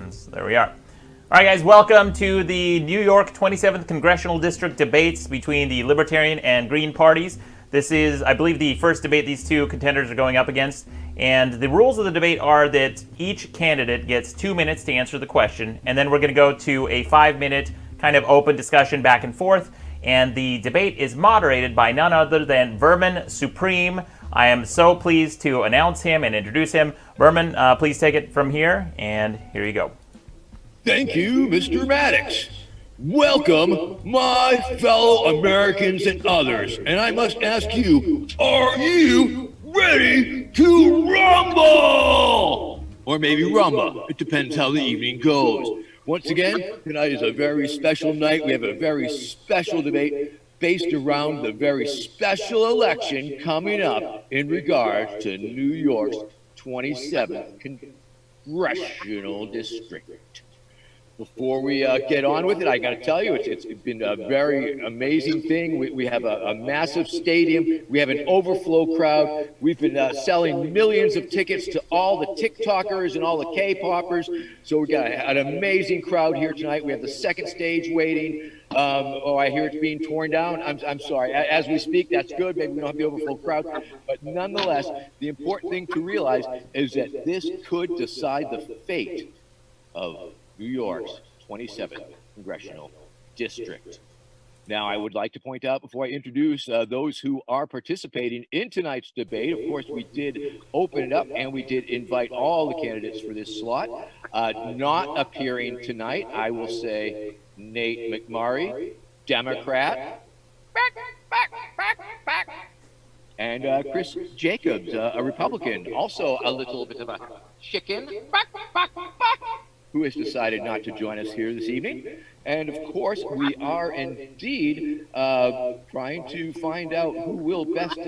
buttons. There we are. All right, guys, welcome to the New York 27th Congressional District debates between the Libertarian and Green parties. This is, I believe, the first debate these two contenders are going up against. And the rules of the debate are that each candidate gets 2 minutes to answer the question, and then we're going to go to a 5-minute kind of open discussion back and forth. And the debate is moderated by none other than Vermin Supreme. I am so pleased to announce him and introduce him. Vermin, please take it from here, and here you go. Thank you, Mr. Maddox. Welcome, my fellow Americans and others. And I must ask you, are you ready to rumble? Or maybe rumba. It depends how the evening goes. Once again, tonight is a very special night. We have a very special debate based around the very special election coming up in regards to New York's 27th Congressional District. Before we get on with it, I got to tell you, it's been a very amazing thing. We have a massive stadium. We have an overflow crowd. We've been selling millions of tickets to all the TikTokers and all the K-poppers. So we got an amazing crowd here tonight. We have the second stage waiting. I hear it's being torn down. I'm sorry. As we speak, that's good. Maybe we don't have the overflow crowd. But nonetheless, the important thing to realize is that this could decide the fate of New York's 27th Congressional District. Now, I would like to point out before I introduce those who are participating in tonight's debate, of course, we did open it up and we did invite all the candidates for this slot. Not appearing tonight, I will say Nate McMurray, Democrat, and Chris Jacobs, a Republican, also a little bit of a chicken, who has decided not to join us here this evening. And of course, we are indeed trying to find out who will best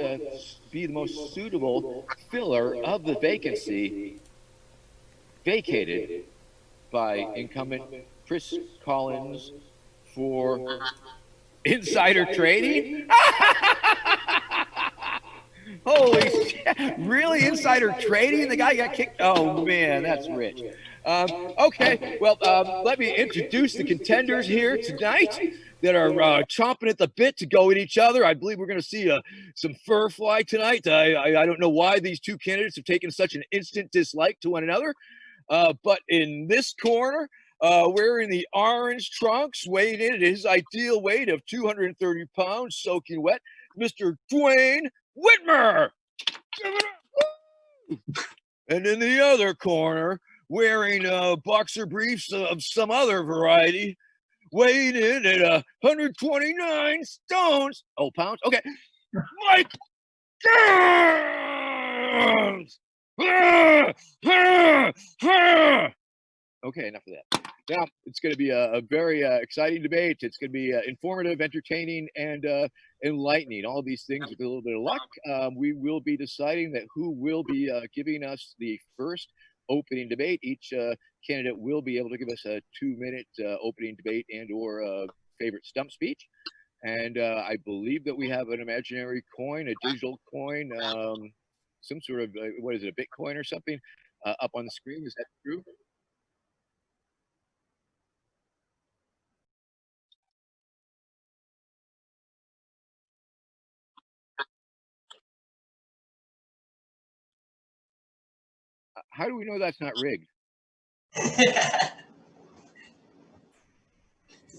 be the most suitable filler of the vacancy vacated by incumbent Chris Collins for insider trading. Holy shit, really? Insider trading? The guy got kicked? Oh man, that's rich. Okay, well, let me introduce the contenders here tonight that are chomping at the bit to go at each other. I believe we're going to see some fur fly tonight. I don't know why these two candidates have taken such an instant dislike to one another. But in this corner, wearing the orange trunks, weighing in at his ideal weight of 230 pounds, soaking wet, Mr. Duane Whitmer. And in the other corner, wearing boxer briefs of some other variety, weighing in at 129 stones. Oh, pounds? Okay. Mike Gamms! Okay, enough of that. Now, it's going to be a very exciting debate. It's going to be informative, entertaining, and enlightening. All of these things with a little bit of luck. We will be deciding that who will be giving us the first opening debate. Each candidate will be able to give us a 2-minute opening debate and or favorite stump speech. And I believe that we have an imaginary coin, a digital coin, some sort of, what is it, a Bitcoin or something up on the screen. Is that true? How do we know that's not rigged?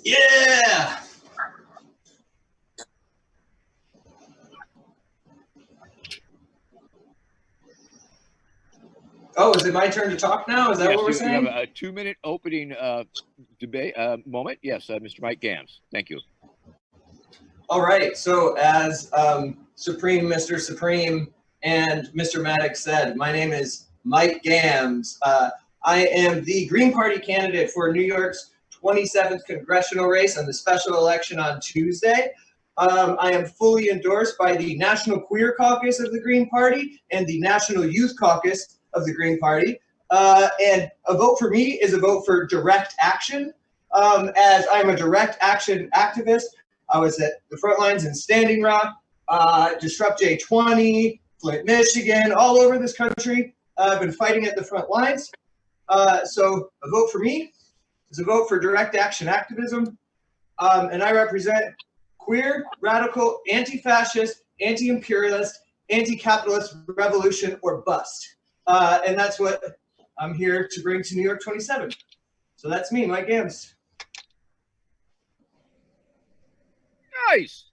Yeah. Oh, is it my turn to talk now? Is that what we're saying? We have a 2-minute opening debate moment. Yes, Mr. Mike Gamms. Thank you. All right. So as Supreme, Mr. Supreme, and Mr. Maddox said, my name is Mike Gamms. I am the Green Party candidate for New York's 27th congressional race on the special election on Tuesday. I am fully endorsed by the National Queer Caucus of the Green Party and the National Youth Caucus of the Green Party. And a vote for me is a vote for direct action. As I'm a direct action activist, I was at the front lines in Standing Rock, Disrupt J20, Flint, Michigan, all over this country. I've been fighting at the front lines. So a vote for me is a vote for direct action activism. And I represent queer, radical, anti-fascist, anti-imperialist, anti-capitalist revolution or bust. And that's what I'm here to bring to New York 27. So that's me, Mike Gamms. Nice.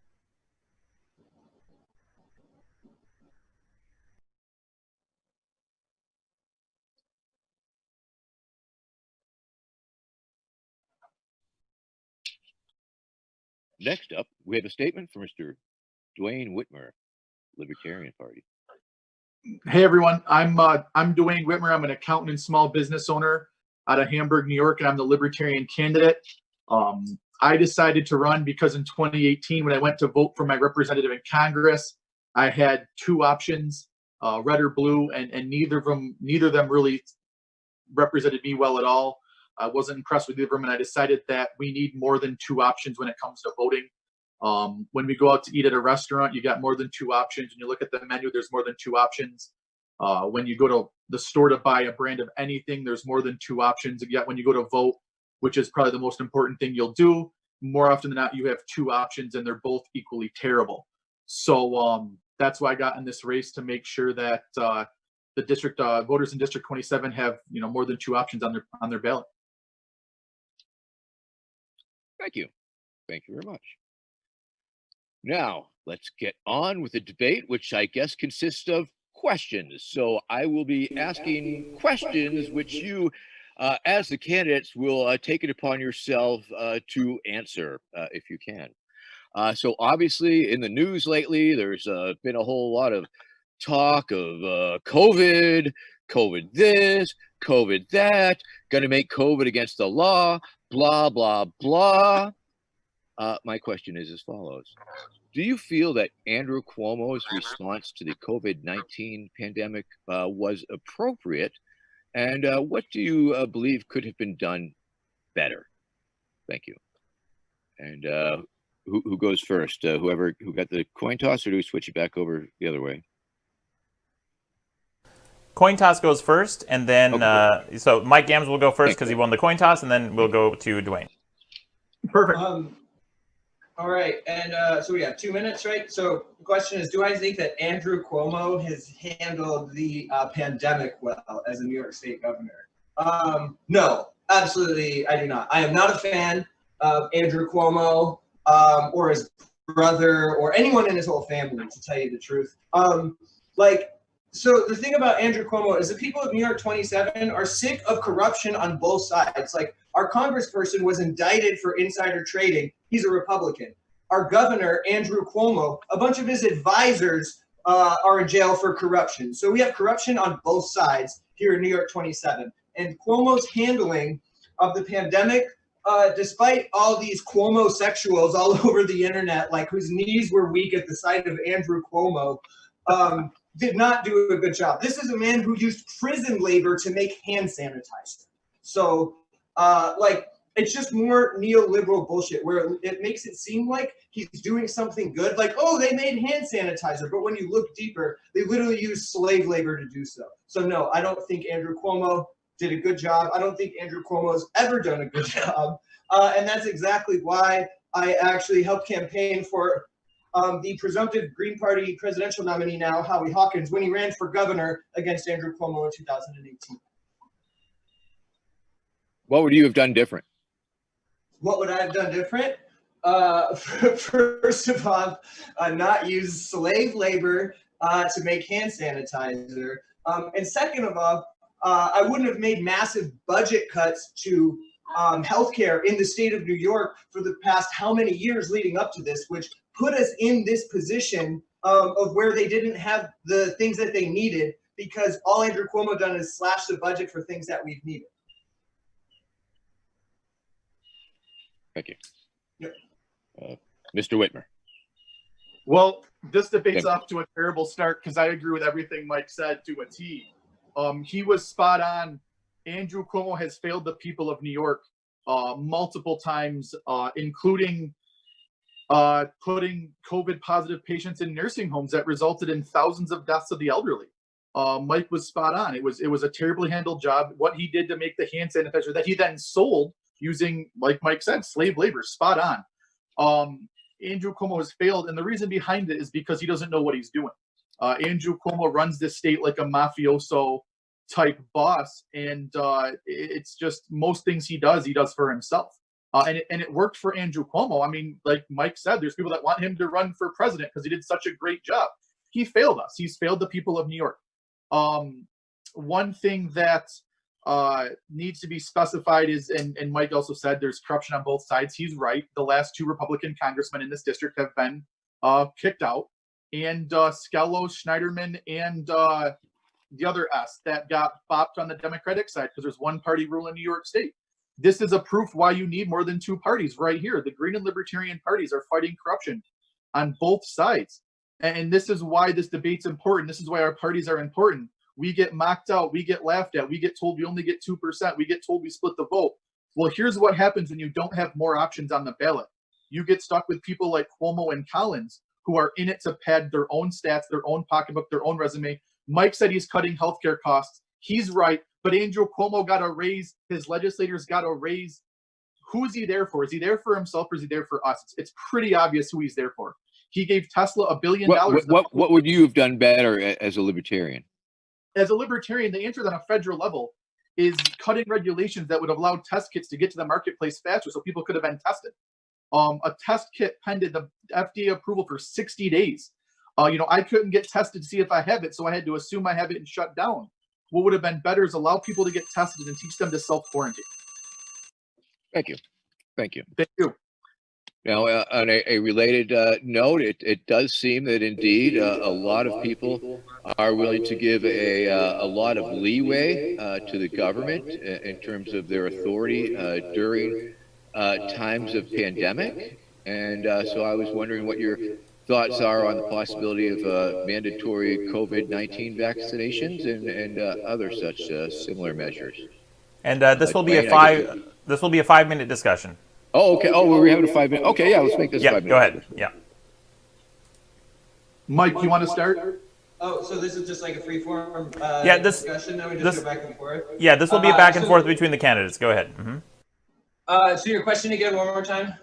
Next up, we have a statement from Mr. Duane Whitmer, Libertarian Party. Hey everyone, I'm Duane Whitmer. I'm an accountant and small business owner out of Hamburg, New York, and I'm the Libertarian candidate. I decided to run because in 2018, when I went to vote for my representative in Congress, I had two options, red or blue, and neither of them really represented me well at all. I wasn't impressed with either of them, and I decided that we need more than two options when it comes to voting. When we go out to eat at a restaurant, you got more than two options. When you look at the menu, there's more than two options. When you go to the store to buy a brand of anything, there's more than two options. Yet when you go to vote, which is probably the most important thing you'll do, more often than not, you have two options and they're both equally terrible. So that's why I got in this race, to make sure that the district voters in District 27 have more than two options on their ballot. Thank you. Thank you very much. Now, let's get on with the debate, which I guess consists of questions. So I will be asking questions which you, as the candidates, will take it upon yourself to answer, if you can. So obviously, in the news lately, there's been a whole lot of talk of COVID this, COVID that, going to make COVID against the law, blah, blah, blah. My question is as follows. Do you feel that Andrew Cuomo's response to the COVID-19 pandemic was appropriate? And what do you believe could have been done better? Thank you. And who goes first? Who got the coin toss, or do we switch it back over the other way? Coin toss goes first, and then okay. So Mike Gamms will go first because he won the coin toss, and then we'll go to Duane. Perfect. All right, and so we have 2 minutes, right? So the question is, do I think that Andrew Cuomo has handled the pandemic well as a New York State governor? No, absolutely I do not. I am not a fan of Andrew Cuomo or his brother or anyone in his whole family, to tell you the truth. So the thing about Andrew Cuomo is the people of New York 27 are sick of corruption on both sides. Like, our congressperson was indicted for insider trading. He's a Republican. Our governor, Andrew Cuomo, a bunch of his advisors are in jail for corruption. So we have corruption on both sides here in New York 27. And Cuomo's handling of the pandemic, despite all these Cuomo-sexuals all over the internet, like whose knees were weak at the sight of Andrew Cuomo, did not do a good job. This is a man who used prison labor to make hand sanitizer. So, it's just more neoliberal bullshit where it makes it seem like he's doing something good. Like, oh, they made hand sanitizer. But when you look deeper, they literally used slave labor to do so. So, no, I don't think Andrew Cuomo did a good job. I don't think Andrew Cuomo's ever done a good job. And that's exactly why I actually helped campaign for the presumptive Green Party presidential nominee now, Howie Hawkins, when he ran for governor against Andrew Cuomo in 2018. What would you have done different? What would I have done different? First of all, not use slave labor to make hand sanitizer. And second of all, I wouldn't have made massive budget cuts to healthcare in the state of New York for the past how many years leading up to this, which put us in this position of where they didn't have the things that they needed, because all Andrew Cuomo done is slash the budget for things that we've needed. Thank you. Yep. Mr. Whitmer. Well, this debate's off to a terrible start because I agree with everything Mike said to a T. He was spot on. Andrew Cuomo has failed the people of New York multiple times, including putting COVID-positive patients in nursing homes that resulted in thousands of deaths of the elderly. Mike was spot on. It was a terribly handled job. What he did to make the hand sanitizer that he then sold using, like Mike said, slave labor, spot on. Andrew Cuomo has failed, and the reason behind it is because he doesn't know what he's doing. Andrew Cuomo runs this state like a mafioso type boss, and it's just most things he does for himself. And it worked for Andrew Cuomo. I mean, like Mike said, there's people that want him to run for president because he did such a great job. He failed us. He's failed the people of New York. One thing that needs to be specified is, and Mike also said, there's corruption on both sides. He's right. The last 2 Republican congressmen in this district have been kicked out. And Skello, Schneiderman, and the other S that got bopped on the Democratic side because there's one party rule in New York State. This is a proof why you need more than 2 parties right here. The Green and Libertarian parties are fighting corruption on both sides. And this is why this debate's important. This is why our parties are important. We get mocked out. We get laughed at. We get told we only get 2%. We get told we split the vote. Well, here's what happens when you don't have more options on the ballot. You get stuck with people like Cuomo and Collins who are in it to pad their own stats, their own pocketbook, their own resume. Mike said he's cutting healthcare costs. He's right. But Andrew Cuomo got a raise. His legislators got a raise. Who is he there for? Is he there for himself or is he there for us? It's pretty obvious who he's there for. He gave Tesla $1 billion. What would you have done better as a libertarian? As a libertarian, the answer on a federal level is cutting regulations that would allow test kits to get to the marketplace faster so people could have been tested. A test kit pended the FDA approval for 60 days. I couldn't get tested to see if I have it, so I had to assume I have it and shut down. What would have been better is allow people to get tested and teach them to self-quarantine. Thank you. Thank you. Thank you. Now, on a related note, it does seem that indeed a lot of people are willing to give a lot of leeway to the government in terms of their authority during times of pandemic. And so I was wondering what your thoughts are on the possibility of mandatory COVID-19 vaccinations and other such similar measures. And this will be a 5-minute discussion. Oh, okay. Oh, we're having a 5 minute. Okay, yeah, let's make this 5 minutes. Go ahead. Yeah. Mike, you want to start? Oh, so this is just like a free-form discussion, and we just go back and forth? Yeah, this will be a back and forth between the candidates. Go ahead. So your question again, one more time?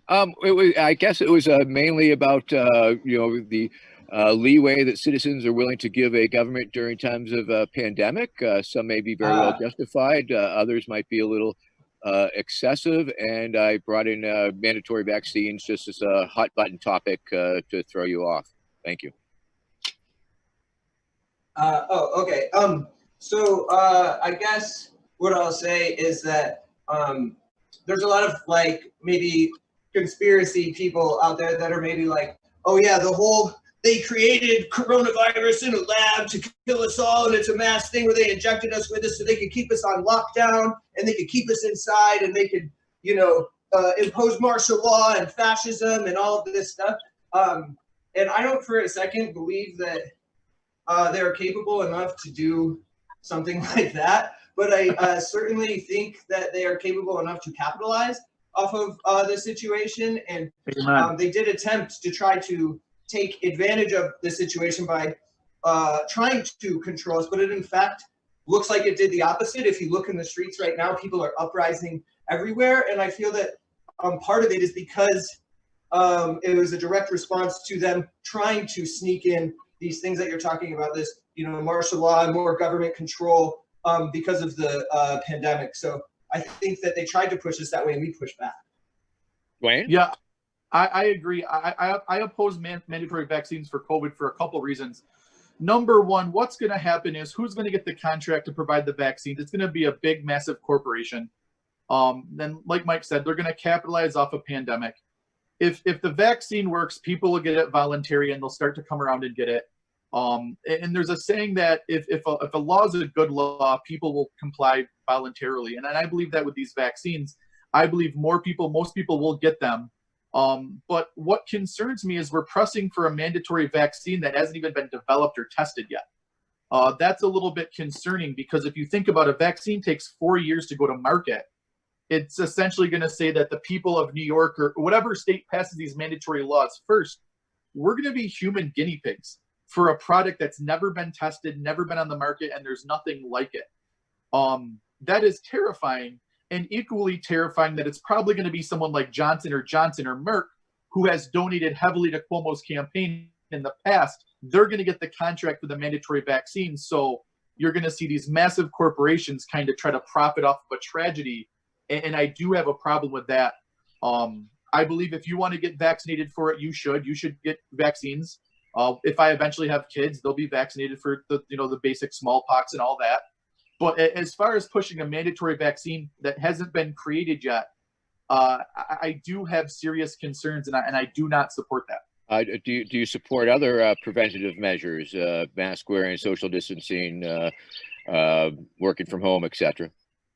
I guess it was mainly about the leeway that citizens are willing to give a government during times of pandemic. Some may be very well justified. Others might be a little excessive. And I brought in mandatory vaccines just as a hot button topic to throw you off. Thank you. Okay. So I guess what I'll say is that there's a lot of maybe conspiracy people out there that are maybe like, oh yeah, they created coronavirus in a lab to kill us all, and it's a mass thing where they injected us with it so they could keep us on lockdown and they could keep us inside and they could, impose martial law and fascism and all of this stuff. And I don't for a second believe that they're capable enough to do something like that, but I certainly think that they are capable enough to capitalize off of the situation, and they did attempt to try to take advantage of the situation by trying to control us, but it in fact looks like it did the opposite. If you look in the streets right now, people are uprising everywhere, and I feel that part of it is because it was a direct response to them trying to sneak in these things that you're talking about, this martial law and more government control because of the pandemic. So I think that they tried to push us that way, and we pushed back. Duane? Yeah, I agree. I oppose mandatory vaccines for COVID for a couple reasons. Number one, what's going to happen is who's going to get the contract to provide the vaccines? It's going to be a big, massive corporation. Then, like Mike said, they're going to capitalize off a pandemic. If the vaccine works, people will get it voluntary, and they'll start to come around and get it. And there's a saying that if a law is a good law, people will comply voluntarily. And I believe that with these vaccines, I believe most people will get them. But what concerns me is we're pressing for a mandatory vaccine that hasn't even been developed or tested yet. That's a little bit concerning because if you think about a vaccine takes 4 years to go to market, it's essentially going to say that the people of New York or whatever state passes these mandatory laws first, we're going to be human guinea pigs. for a product that's never been tested, never been on the market, and there's nothing like it. That is terrifying, and equally terrifying that it's probably going to be someone like Johnson or Merck, who has donated heavily to Cuomo's campaign in the past. They're going to get the contract for the mandatory vaccine. So you're going to see these massive corporations kind of try to profit off of a tragedy. And I do have a problem with that. I believe if you want to get vaccinated for it, you should get vaccines. If I eventually have kids, they'll be vaccinated for the basic smallpox and all that. But as far as pushing a mandatory vaccine that hasn't been created yet, I do have serious concerns, and I do not support that. Do you support other preventative measures, mask wearing, social distancing, working from home, etc.?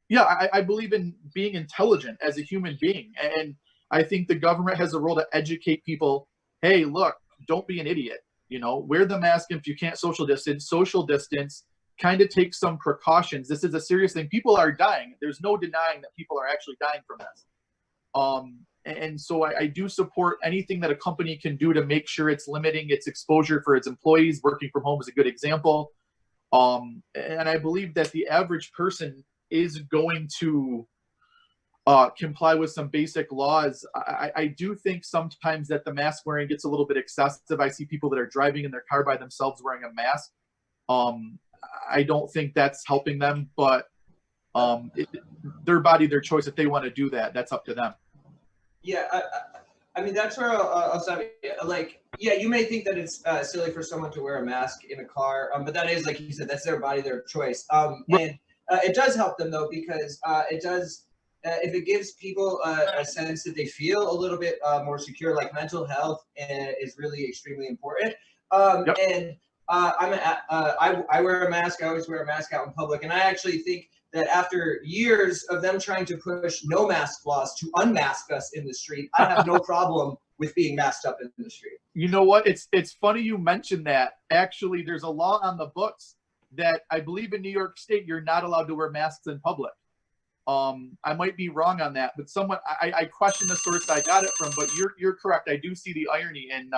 Yeah, I believe in being intelligent as a human being, and I think the government has a role to educate people. Hey, look, don't be an idiot. Wear the mask if you can't social distance. Kind of take some precautions. This is a serious thing. People are dying. There's no denying that people are actually dying from this. And so I do support anything that a company can do to make sure it's limiting its exposure for its employees. Working from home is a good example. And I believe that the average person is going to comply with some basic laws. I do think sometimes that the mask wearing gets a little bit excessive. I see people that are driving in their car by themselves wearing a mask. I don't think that's helping them, but their body, their choice. If they want to do that, that's up to them. Yeah, I mean, that's where I'll stop. Like, yeah, you may think that it's silly for someone to wear a mask in a car, but that is, like you said, that's their body, their choice. And it does help them, though, because it does, if it gives people a sense that they feel a little bit more secure, like mental health is really extremely important. And I wear a mask. I always wear a mask out in public. And I actually think that after years of them trying to push no mask laws to unmask us in the street, I have no problem with being masked up in the street. You know what? It's funny you mentioned that. Actually, there's a law on the books that I believe in New York State, you're not allowed to wear masks in public. I might be wrong on that, but I question the source I got it from, but you're correct. I do see the irony in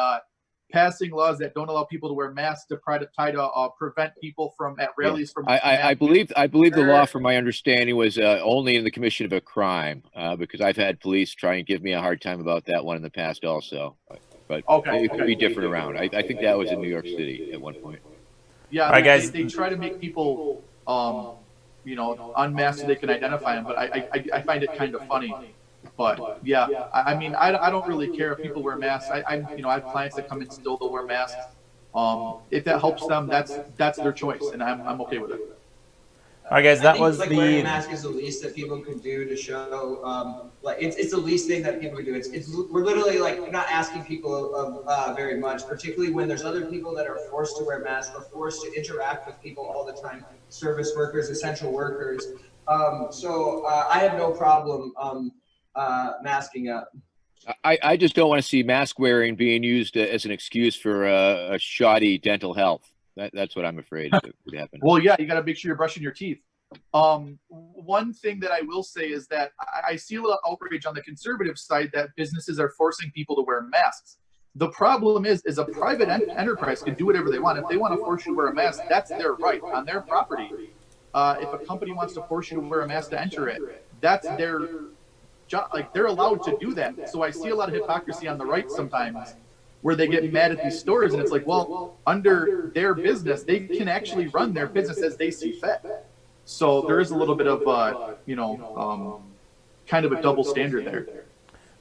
passing laws that don't allow people to wear masks to try to prevent people from at rallies from. I believe the law, from my understanding, was only in the commission of a crime, because I've had police try and give me a hard time about that one in the past also. But it could be different around. I think that was in New York City at one point. Yeah, all right, guys. They try to make people unmasked so they can identify them, but I find it kind of funny. But yeah, I mean, I don't really care if people wear masks. I have clients that come in still, they'll wear masks. If that helps them, that's their choice, and I'm okay with it. All right, guys, that was wearing a mask is the least that people can do to show, it's the least thing that people can do. We're literally not asking people of very much, particularly when there's other people that are forced to wear masks or forced to interact with people all the time, service workers, essential workers. So I have no problem masking up. I just don't want to see mask wearing being used as an excuse for a shoddy dental health. That's what I'm afraid would happen. Well, yeah, you got to make sure you're brushing your teeth. One thing that I will say is that I see a little outrage on the conservative side that businesses are forcing people to wear masks. The problem is a private enterprise can do whatever they want. If they want to force you to wear a mask, that's their right on their property. If a company wants to force you to wear a mask to enter it, that's their job. Like, they're allowed to do that. So I see a lot of hypocrisy on the right sometimes, where they get mad at these stores, and it's like, well, under their business, they can actually run their business as they see fit. So there is a little bit of, kind of a double standard there.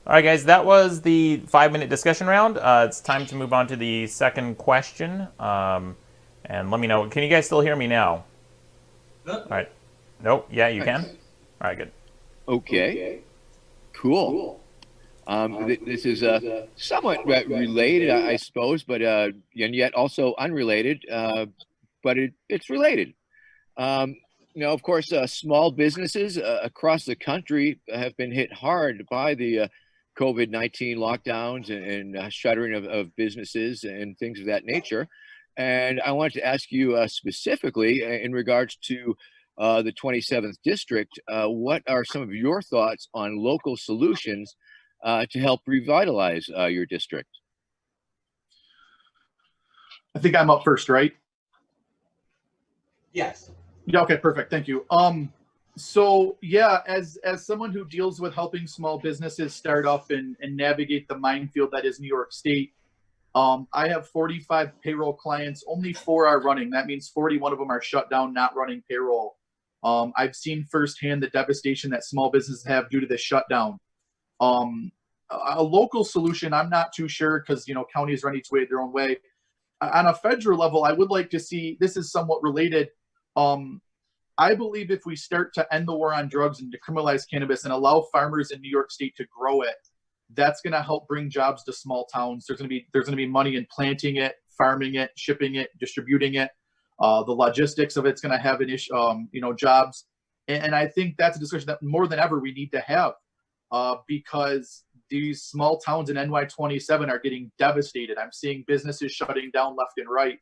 All right, guys, that was the 5-minute discussion round. It's time to move on to the second question. And let me know. Can you guys still hear me now? All right. Nope. Yeah, you can? All right, good. Okay. Cool. This is somewhat related, I suppose, but and yet also unrelated. But it's related. Of course, small businesses across the country have been hit hard by the COVID-19 lockdowns and shuttering of businesses and things of that nature. And I wanted to ask you specifically in regards to the 27th district, what are some of your thoughts on local solutions to help revitalize your district? I think I'm up first, right? Yes. Yeah, okay, perfect. Thank you. So yeah, as someone who deals with helping small businesses start up and navigate the minefield that is New York State, I have 45 payroll clients. Only 4 are running. That means 41 of them are shut down, not running payroll. I've seen firsthand the devastation that small businesses have due to the shutdown. A local solution, I'm not too sure, because counties run each way their own way. On a federal level, I would like to see, this is somewhat related. I believe if we start to end the war on drugs and decriminalize cannabis and allow farmers in New York State to grow it, that's going to help bring jobs to small towns. There's going to be money in planting it, farming it, shipping it, distributing it. The logistics of it's going to have an issue, jobs. And I think that's a discussion that more than ever we need to have, because these small towns in NY27 are getting devastated. I'm seeing businesses shutting down left and right.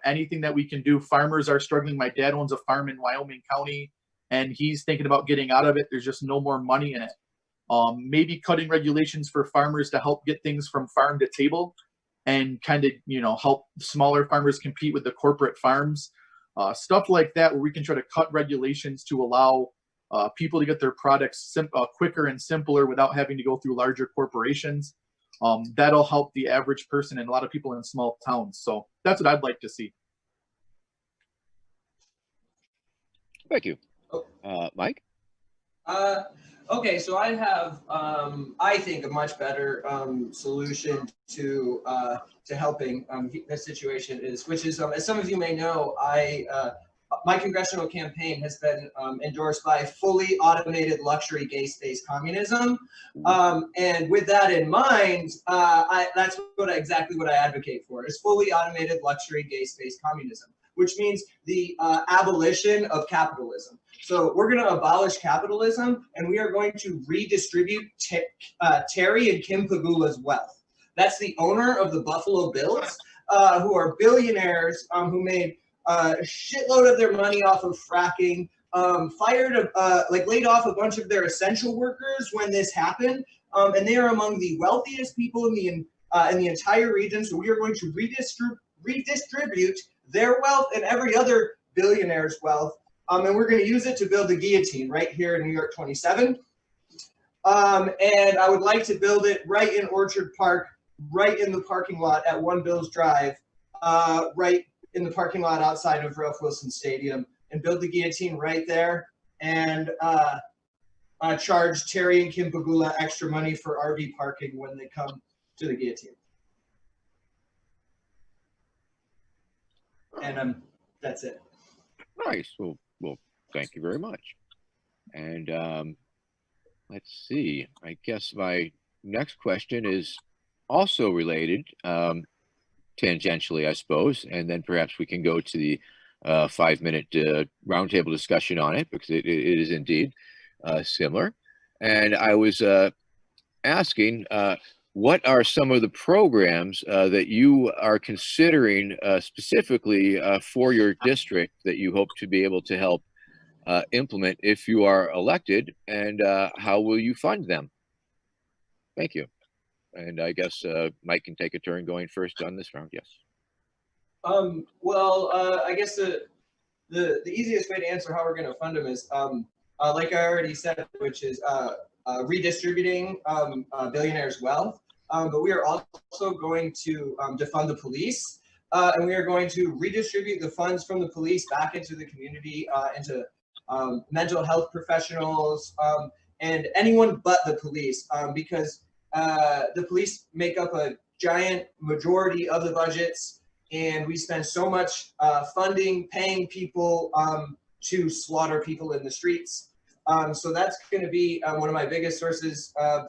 Anything that we can do, farmers are struggling. My dad owns a farm in Wyoming County, and he's thinking about getting out of it. There's just no more money in it. Maybe cutting regulations for farmers to help get things from farm to table, and kind of, help smaller farmers compete with the corporate farms. Stuff like that, where we can try to cut regulations to allow people to get their products quicker and simpler without having to go through larger corporations. That'll help the average person and a lot of people in small towns. So that's what I'd like to see. Thank you. Mike? Okay, so I have, I think, a much better solution to helping this situation which is, as some of you may know, my congressional campaign has been endorsed by fully automated luxury gay-space communism, and with that in mind, that's exactly what I advocate for, is fully automated luxury gay-space communism, which means the abolition of capitalism. So we're going to abolish capitalism, and we are going to redistribute Terry and Kim Pagula's wealth. That's the owner of the Buffalo Bills, who are billionaires who made a shitload of their money off of fracking, laid off a bunch of their essential workers when this happened, and they are among the wealthiest people in the entire region. So we are going to redistribute their wealth and every other billionaire's wealth, and we're going to use it to build a guillotine right here in New York 27. And I would like to build it right in Orchard Park, right in the parking lot at One Bills Drive, right in the parking lot outside of Ralph Wilson Stadium, and build the guillotine right there, and charge Terry and Kim Pagula extra money for RV parking when they come to the guillotine. And that's it. Nice. Well, thank you very much. And let's see. I guess my next question is also related, tangentially, I suppose, and then perhaps we can go to the 5-minute roundtable discussion on it, because it is indeed similar. And I was asking, what are some of the programs that you are considering specifically for your district that you hope to be able to help implement if you are elected, and how will you fund them? Thank you. And I guess Mike can take a turn going first on this round. Yes. I guess the easiest way to answer how we're going to fund them is, like I already said, which is redistributing billionaires' wealth. But we are also going to defund the police, and we are going to redistribute the funds from the police back into the community, into mental health professionals, and anyone but the police, because the police make up a giant majority of the budgets, and we spend so much funding, paying people to slaughter people in the streets. So that's going to be one of my biggest sources of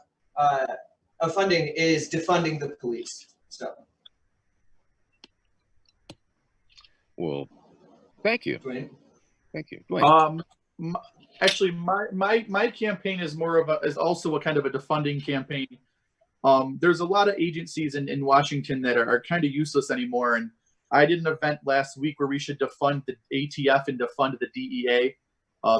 funding, is defunding the police. So. Well, thank you. Duane? Thank you. Duane. Actually, my campaign is also a kind of a defunding campaign. There's a lot of agencies in Washington that are kind of useless anymore. And I did an event last week where we should defund the ATF and defund the DEA.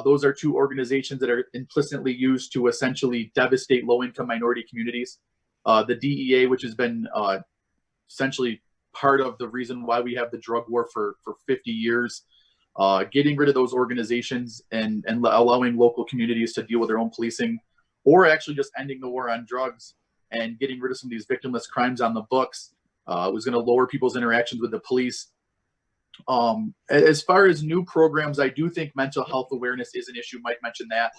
Those are two organizations that are implicitly used to essentially devastate low-income minority communities. The DEA, which has been essentially part of the reason why we have the drug war for 50 years. Getting rid of those organizations and allowing local communities to deal with their own policing, or actually just ending the war on drugs and getting rid of some of these victimless crimes on the books was going to lower people's interactions with the police. As far as new programs, I do think mental health awareness is an issue. Mike mentioned that.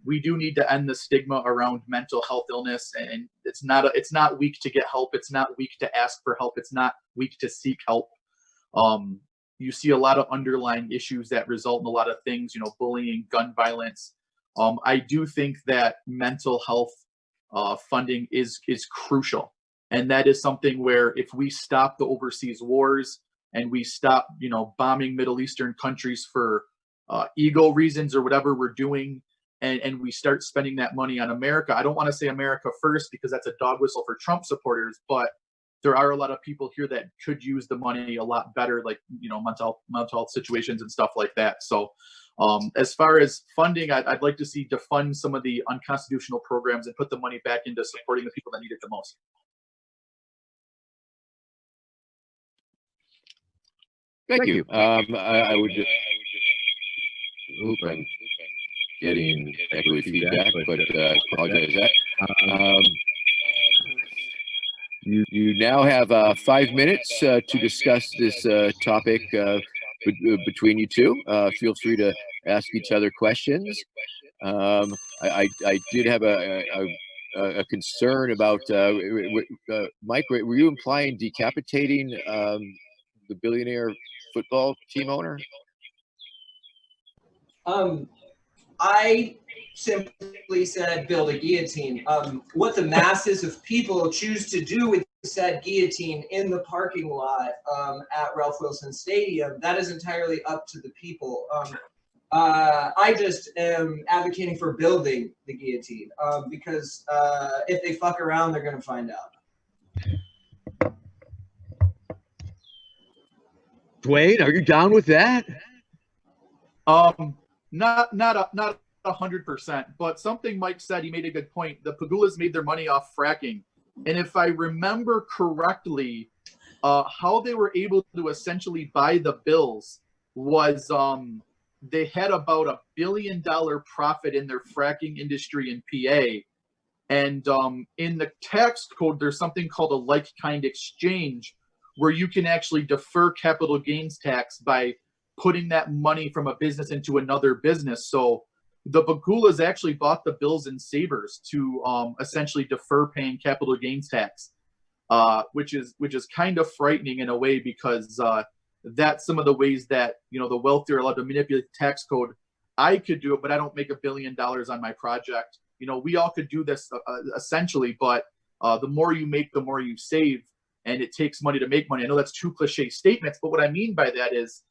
We do need to end the stigma around mental health illness, and it's not weak to get help. It's not weak to ask for help. It's not weak to seek help. You see a lot of underlying issues that result in a lot of things, bullying, gun violence. I do think that mental health funding is crucial. And that is something where if we stop the overseas wars and we stop, bombing Middle Eastern countries for ego reasons or whatever we're doing, and we start spending that money on America. I don't want to say America first because that's a dog whistle for Trump supporters, but there are a lot of people here that could use the money a lot better, like, mental health situations and stuff like that. So as far as funding, I'd like to see defund some of the unconstitutional programs and put the money back into supporting the people that need it the most. Thank you. I would just. Oop, I'm getting echoey feedback, but I apologize for that. You now have 5 minutes to discuss this topic between you two. Feel free to ask each other questions. I did have a concern about Mike. Were you implying decapitating the billionaire football team owner? I simply said build a guillotine. What the masses of people choose to do with said guillotine in the parking lot at Ralph Wilson Stadium, that is entirely up to the people. I just am advocating for building the guillotine because if they fuck around, they're going to find out. Duane, are you down with that? Not 100%, but something Mike said, he made a good point. The Pagulas made their money off fracking. And if I remember correctly, how they were able to essentially buy the bills was they had about $1 billion profit in their fracking industry in PA. And in the tax code, there's something called a like-kind exchange where you can actually defer capital gains tax by putting that money from a business into another business. So the Pagulas actually bought the Bills and Sabres to essentially defer paying capital gains tax, which is kind of frightening in a way because that's some of the ways that the wealthy are allowed to manipulate the tax code. I could do it, but I don't make $1 billion on my project. We all could do this essentially, but the more you make, the more you save, and it takes money to make money. I know that's two cliche statements, but what I mean by that is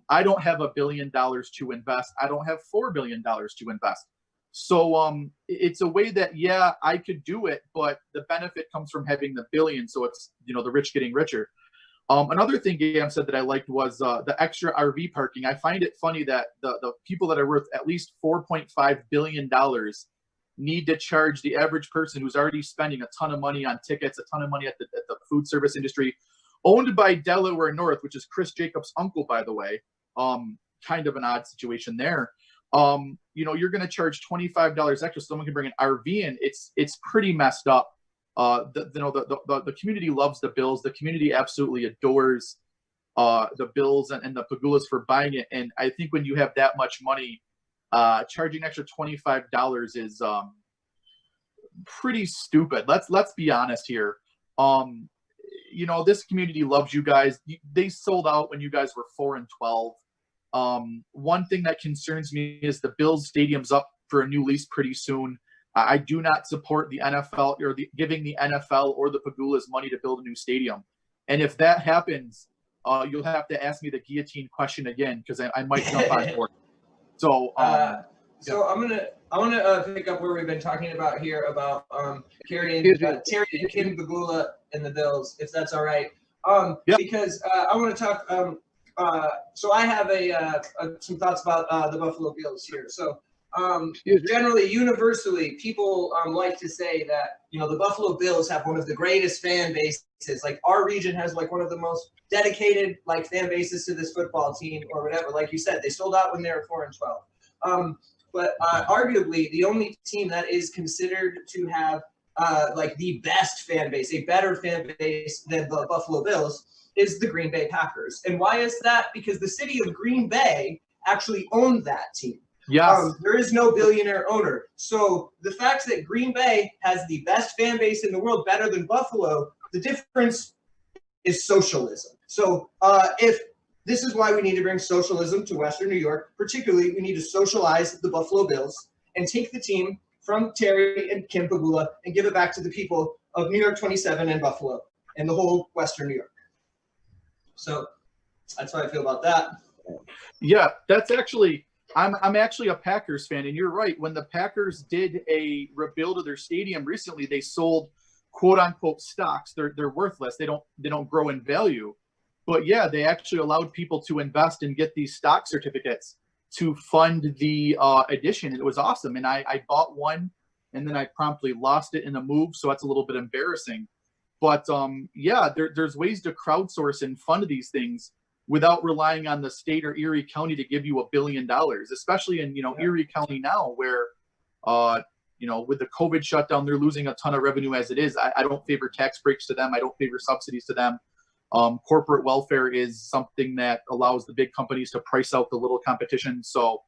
I don't have $1 billion to invest. I don't have $4 billion to invest. So it's a way that, yeah, I could do it, but the benefit comes from having the billion. So it's, the rich getting richer. Another thing Gamms said that I liked was the extra RV parking. I find it funny that the people that are worth at least $4.5 billion need to charge the average person who's already spending a ton of money on tickets, a ton of money at the food service industry, owned by Delaware North, which is Chris Jacobs' uncle, by the way. Kind of an odd situation there. You're going to charge $25 extra so someone can bring an RV in. It's pretty messed up. The community loves the Bills. The community absolutely adores the Bills and the Pagulas for buying it. And I think when you have that much money, charging an extra $25 is pretty stupid. Let's be honest here. This community loves you guys. They sold out when you guys were 4-12. One thing that concerns me is the Bills stadium's up for a new lease pretty soon. I do not support the NFL or giving the NFL or the Pagulas money to build a new stadium. And if that happens, you'll have to ask me the guillotine question again because I might jump on board. So, So I want to pick up where we've been talking about here about Terry and Kim Pagula and the Bills, if that's all right. Because I want to talk. So I have some thoughts about the Buffalo Bills here. So Generally, universally, people like to say that, you know, the Buffalo Bills have one of the greatest fan bases. Like our region has like one of the most dedicated like fan bases to this football team or whatever. Like you said, they sold out when they were 4-12. But arguably, the only team that is considered to have like the best fan base, a better fan base than the Buffalo Bills, is the Green Bay Packers. And why is that? Because the city of Green Bay actually owned that team. Yes. There is no billionaire owner. So the fact that Green Bay has the best fan base in the world, better than Buffalo, the difference is socialism. So if this is why we need to bring socialism to Western New York, particularly we need to socialize the Buffalo Bills and take the team from Terry and Kim Pagula and give it back to the people of New York 27 and Buffalo and the whole Western New York. So that's how I feel about that. Yeah, that's actually, I'm actually a Packers fan, and you're right. When the Packers did a rebuild of their stadium recently, they sold quote unquote stocks. They're worthless. They don't grow in value. But yeah, they actually allowed people to invest and get these stock certificates to fund the addition. And it was awesome. And I bought one, and then I promptly lost it in a move. So that's a little bit embarrassing. But yeah, there's ways to crowdsource and fund these things without relying on the state or Erie County to give you $1 billion, especially in, Erie County now where, with the COVID shutdown, they're losing a ton of revenue as it is. I don't favor tax breaks to them. I don't favor subsidies to them. Corporate welfare is something that allows the big companies to price out the little competition. So,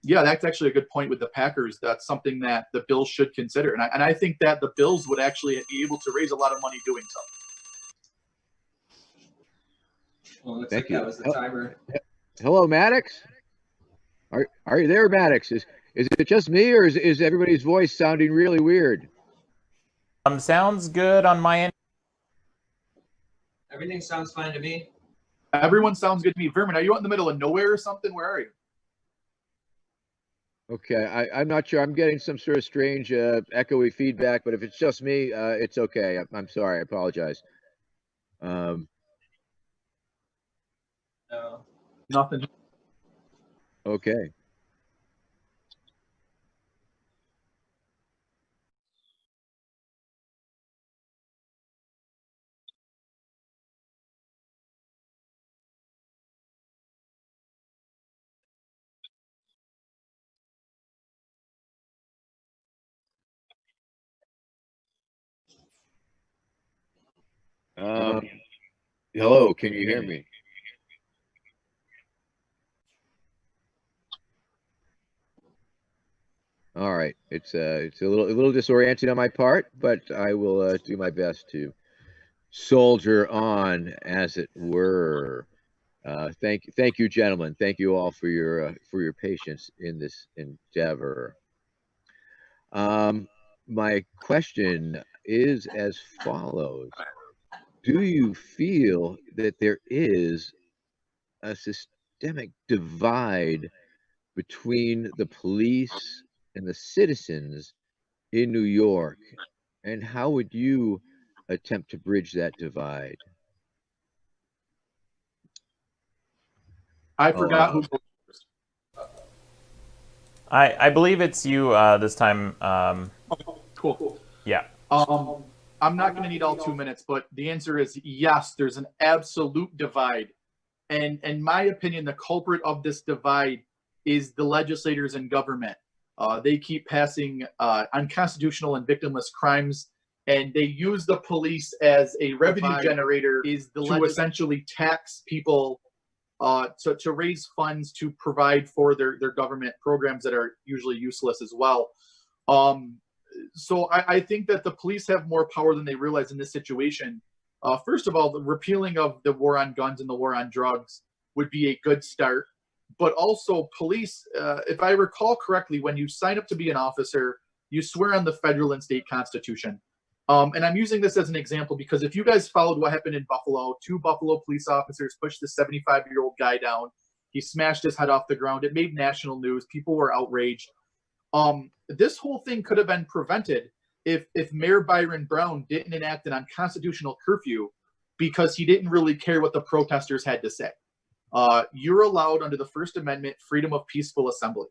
yeah, that's actually a good point with the Packers. That's something that the Bills should consider. And I think that the Bills would actually be able to raise a lot of money doing so. Well, looks like that was the timer. Hello, Maddox. Are you there, Maddox? Is it just me, or is everybody's voice sounding really weird? Sounds good on my end. Everything sounds fine to me. Everyone sounds good to me. Vermin, are you out in the middle of nowhere or something? Where are you? Okay, I'm not sure. I'm getting some sort of strange echoey feedback, but if it's just me, it's okay. I'm sorry. I apologize. No. Nothing. Okay. Hello, can you hear me? All right, it's a little disorienting on my part, but I will do my best to soldier on, as it were. Thank you, gentlemen. Thank you all for your patience in this endeavor. My question is as follows: do you feel that there is a systemic divide between the police and the citizens in New York, and how would you attempt to bridge that divide? I forgot who. I believe it's you this time. Cool. Yeah. I'm not going to need all 2 minutes, but the answer is yes. There's an absolute divide, and in my opinion, the culprit of this divide is the legislators in government. They keep passing unconstitutional and victimless crimes, and they use the police as a revenue generator to essentially tax people to raise funds to provide for their government programs that are usually useless as well. So I think that the police have more power than they realize in this situation. First of all, the repealing of the war on guns and the war on drugs would be a good start. But also police, if I recall correctly, when you sign up to be an officer, you swear on the federal and state constitution. And I'm using this as an example because if you guys followed what happened in Buffalo, 2 Buffalo police officers pushed this 75-year-old guy down. He smashed his head off the ground. It made national news. People were outraged. This whole thing could have been prevented if Mayor Byron Brown didn't enact an unconstitutional curfew because he didn't really care what the protesters had to say. You're allowed under the First Amendment freedom of peaceful assembly.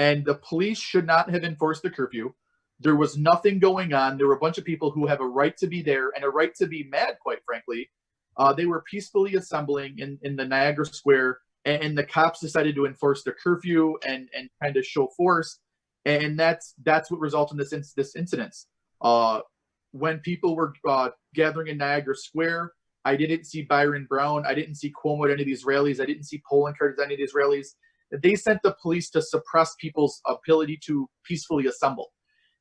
and the police should not have enforced the curfew. There was nothing going on. There were a bunch of people who have a right to be there and a right to be mad, quite frankly. They were peacefully assembling in the Niagara Square, and the cops decided to enforce the curfew and kind of show force. And that's what resulted in this incident. When people were gathering in Niagara Square, I didn't see Byron Brown. I didn't see Cuomo at any of these rallies. I didn't see polling cards at any of these rallies. They sent the police to suppress people's ability to peacefully assemble.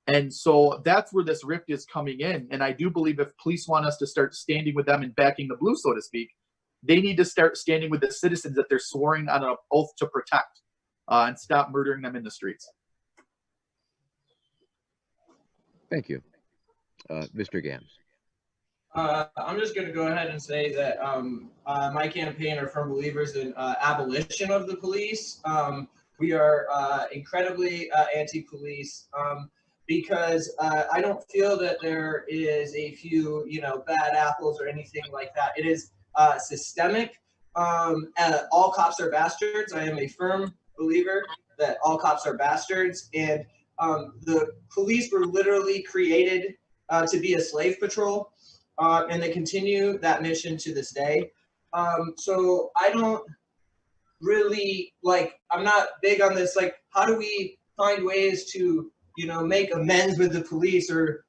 And so that's where this rift is coming in. And I do believe if police want us to start standing with them and backing the blue, so to speak, they need to start standing with the citizens that they're swearing on an oath to protect, and stop murdering them in the streets. Thank you. Mr. Gamms. I'm just going to go ahead and say that my campaign are firm believers in abolition of the police. We are incredibly anti-police because I don't feel that there is a few, bad apples or anything like that. It is systemic. All cops are bastards. I am a firm believer that all cops are bastards, and the police were literally created to be a slave patrol. And they continue that mission to this day. So I don't really I'm not big on this, how do we find ways to, make amends with the police or,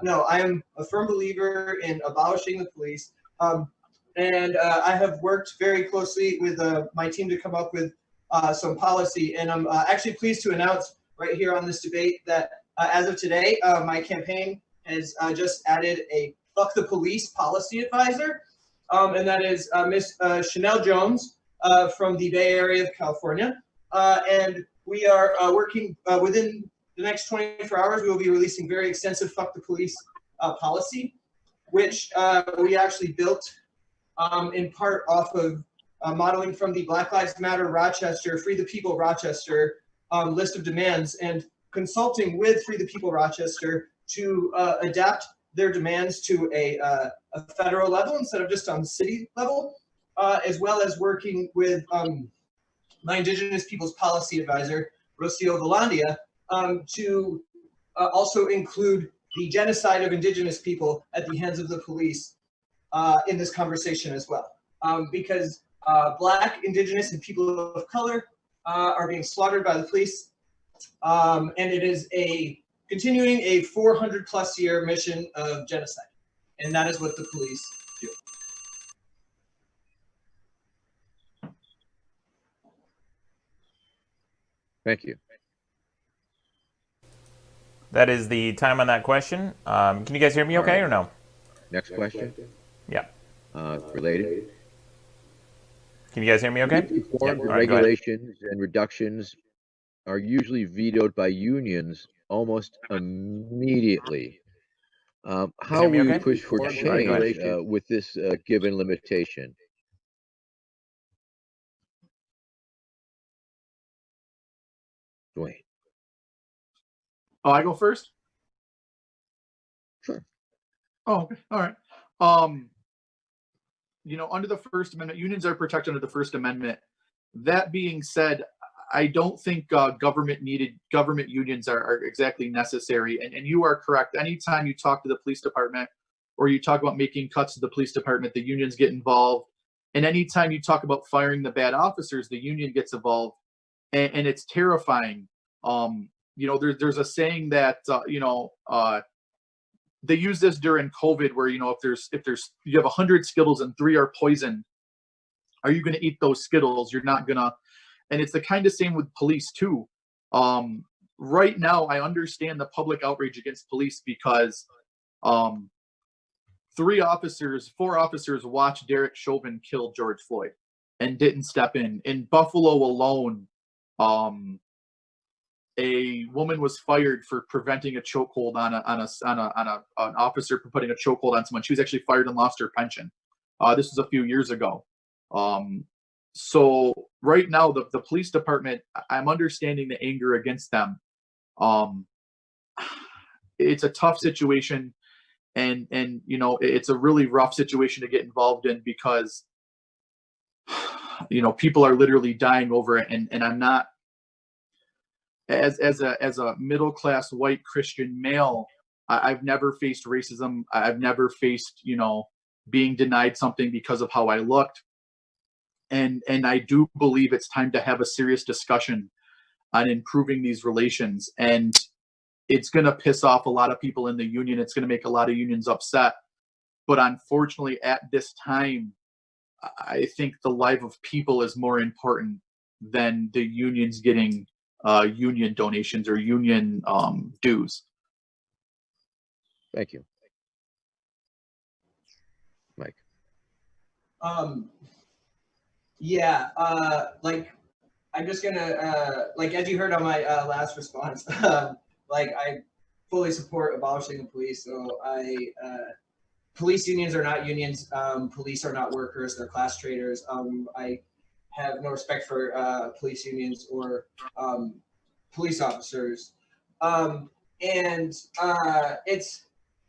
no, I am a firm believer in abolishing the police. And I have worked very closely with my team to come up with some policy. And I'm actually pleased to announce right here on this debate that as of today, my campaign has just added a Fuck the Police policy advisor, and that is Miss Chanel Jones from the Bay Area of California. And we are working within the next 24 hours. We will be releasing very extensive Fuck the Police policy, which we actually built in part off of modeling from the Black Lives Matter Rochester, Free the People Rochester list of demands, and consulting with Free the People Rochester to adapt their demands to a federal level instead of just on city level, as well as working with my Indigenous Peoples Policy Advisor, Rocio Volandia, to also include the genocide of Indigenous people at the hands of the police in this conversation as well. Because Black, Indigenous, and people of color are being slaughtered by the police, and it is continuing a 400+ year mission of genocide. And that is what the police do. Thank you. That is the time on that question. Can you guys hear me okay or no? Next question. Yeah. Related. Can you guys hear me okay? Reforms and regulations and reductions are usually vetoed by unions almost immediately. How will you push for change with this given limitation? Duane. Oh, I go first? Sure. Oh, okay. All right. Under the First Amendment, unions are protected under the First Amendment. That being said, I don't think government unions are exactly necessary. And you are correct. Anytime you talk to the police department or you talk about making cuts to the police department, the unions get involved. And anytime you talk about firing the bad officers, the union gets involved. And it's terrifying. There's a saying that, they use this during COVID where, if you have 100 Skittles and 3 are poisoned, are you going to eat those Skittles? You're not going to. And it's the kind of same with police too. Right now, I understand the public outrage against police because 4 officers watched Derek Chauvin kill George Floyd and didn't step in. In Buffalo alone, a woman was fired for preventing a chokehold on an officer for putting a chokehold on someone. She was actually fired and lost her pension. This was a few years ago. So right now, the police department, I'm understanding the anger against them. It's a tough situation, and it's a really rough situation to get involved in because people are literally dying over it, and I'm not. as a middle class white Christian male, I've never faced racism. I've never faced, being denied something because of how I looked. And I do believe it's time to have a serious discussion on improving these relations. And it's going to piss off a lot of people in the union. It's going to make a lot of unions upset. But unfortunately, at this time, I think the life of people is more important than the unions getting union donations or union dues. Thank you. Mike. Yeah, like, I'm just gonna, like, as you heard on my last response, like, I fully support abolishing the police. So police unions are not unions. Police are not workers. They're class traders. I have no respect for police unions or police officers.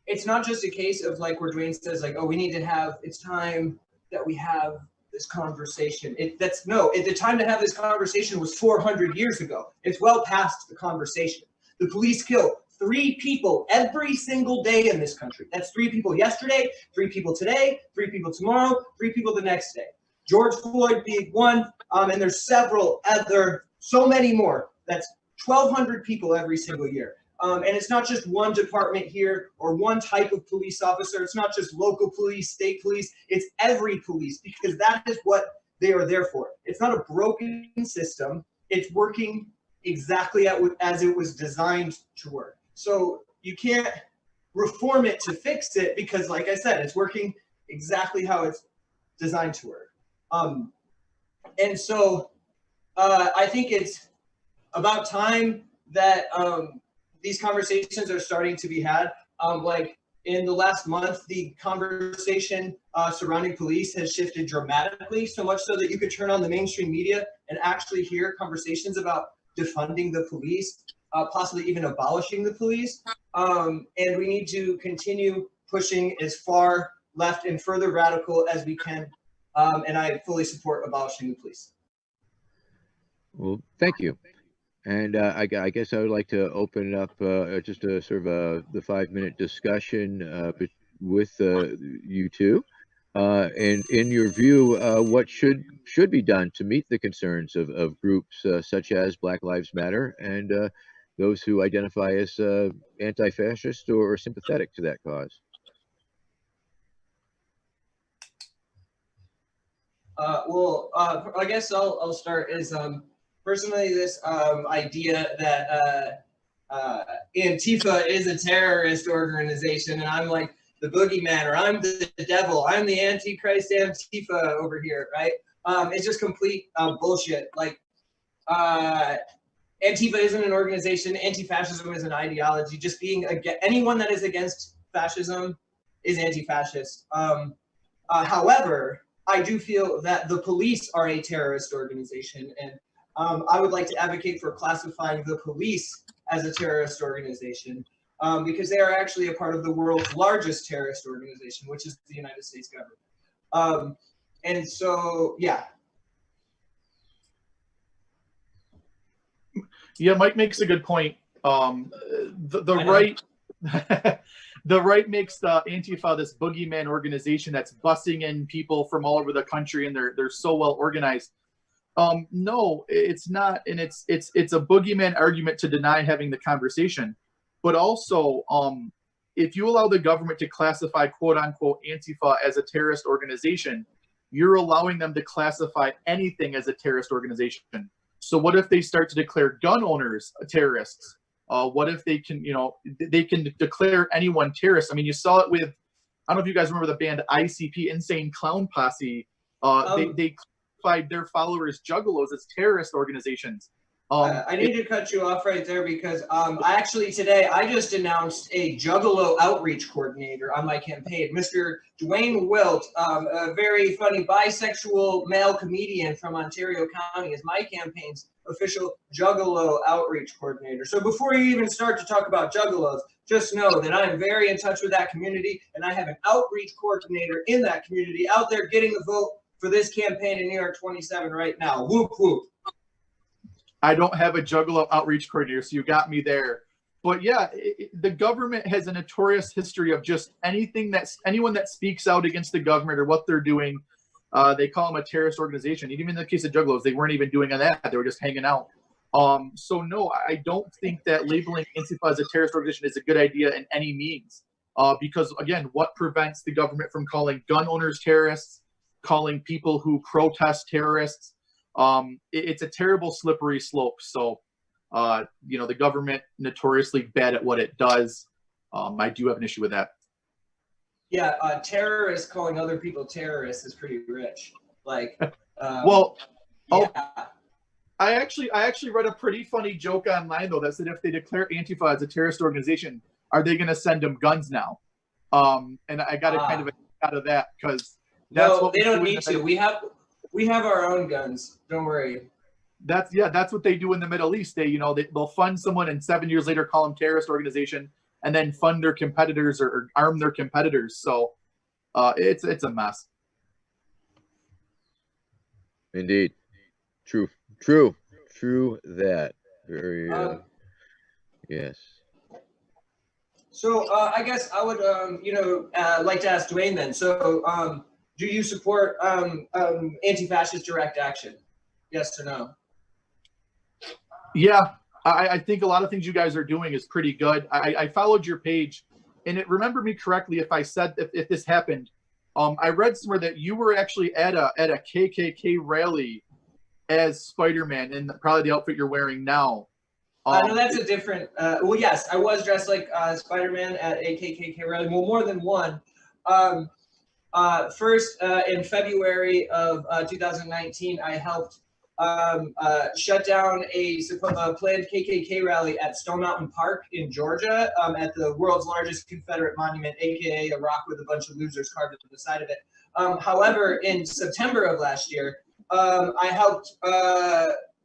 It's not just a case of, like, where Duane says, like, oh, we need to have, it's time that we have this conversation. The time to have this conversation was 400 years ago. It's well past the conversation. The police kill 3 people every single day in this country. That's 3 people yesterday, 3 people today, 3 people tomorrow, 3 people the next day. George Floyd being one, and there's several other, so many more. That's 1,200 people every single year. And it's not just one department here or one type of police officer. It's not just local police, state police. It's every police, because that is what they are there for. It's not a broken system. It's working exactly as it was designed to work. So you can't reform it to fix it, because, like I said, it's working exactly how it's designed to work. And so I think it's about time that these conversations are starting to be had. Like, in the last month, the conversation surrounding police has shifted dramatically, so much so that you could turn on the mainstream media and actually hear conversations about defunding the police, possibly even abolishing the police. And we need to continue pushing as far left and further radical as we can. And I fully support abolishing the police. Well, thank you. And I guess I would like to open it up just a sort of the 5-minute discussion with you two. And in your view, what should be done to meet the concerns of groups such as Black Lives Matter and those who identify as anti-fascist or sympathetic to that cause? I guess I'll start. Personally, this idea that Antifa is a terrorist organization, and I'm like the boogeyman, or I'm the devil, I'm the Antichrist Antifa over here, right? It's just complete bullshit. Like, Antifa isn't an organization. Anti-fascism is an ideology. Just being anyone that is against fascism is anti-fascist. However, I do feel that the police are a terrorist organization, and I would like to advocate for classifying the police as a terrorist organization, because they are actually a part of the world's largest terrorist organization, which is the United States government. And so, yeah. Yeah, Mike makes a good point. The right, the right makes the Antifa this boogeyman organization that's bussing in people from all over the country, and they're so well organized. No, it's not, and it's a boogeyman argument to deny having the conversation. But also, if you allow the government to classify quote unquote Antifa as a terrorist organization, you're allowing them to classify anything as a terrorist organization. So what if they start to declare gun owners terrorists? What if they can, they can declare anyone terrorist? I mean, you saw it with, I don't know if you guys remember the band ICP, Insane Clown Posse. They classified their followers juggalos as terrorist organizations. I need to cut you off right there, because today I just announced a Juggalo outreach coordinator on my campaign. Mr. Duane Wilt, a very funny bisexual male comedian from Ontario County, is my campaign's official Juggalo outreach coordinator. So before you even start to talk about Juggalos, just know that I am very in touch with that community, and I have an outreach coordinator in that community out there getting the vote for this campaign in New York 27 right now. Whoop, whoop. I don't have a Juggalo outreach coordinator, so you got me there. But yeah, the government has a notorious history of just anyone that speaks out against the government or what they're doing, they call them a terrorist organization. Even in the case of Juggalos, they weren't even doing that; they were just hanging out. So no, I don't think that labeling Antifa as a terrorist organization is a good idea in any means. Because again, what prevents the government from calling gun owners terrorists, calling people who protest terrorists? It's a terrible slippery slope. So. The government notoriously bad at what it does. I do have an issue with that. Yeah, terrorists calling other people terrorists is pretty rich. Like, well, yeah. I actually read a pretty funny joke online though that said if they declare Antifa as a terrorist organization, are they going to send them guns now? And I got a kind of a out of that because no, they don't need to. We have our own guns. Don't worry. That's what they do in the Middle East. They'll fund someone and 7 years later call them terrorist organization and then fund their competitors or arm their competitors. So it's a mess. Indeed. True that. Very yes. So I guess I would like to ask Duane then. So do you support anti-fascist direct action? Yes or no? Yeah, I think a lot of things you guys are doing is pretty good. I followed your page, and it remember me correctly if I said if this happened. I read somewhere that you were actually at a KKK rally as Spider-Man in probably the outfit you're wearing now. No, that's a different. Well, yes, I was dressed like Spider-Man at a KKK rally. Well, more than one. First, in February of 2019, I helped shut down a planned KKK rally at Stone Mountain Park in Georgia at the world's largest Confederate monument, aka a rock with a bunch of losers carved into the side of it. However, in September of last year, I helped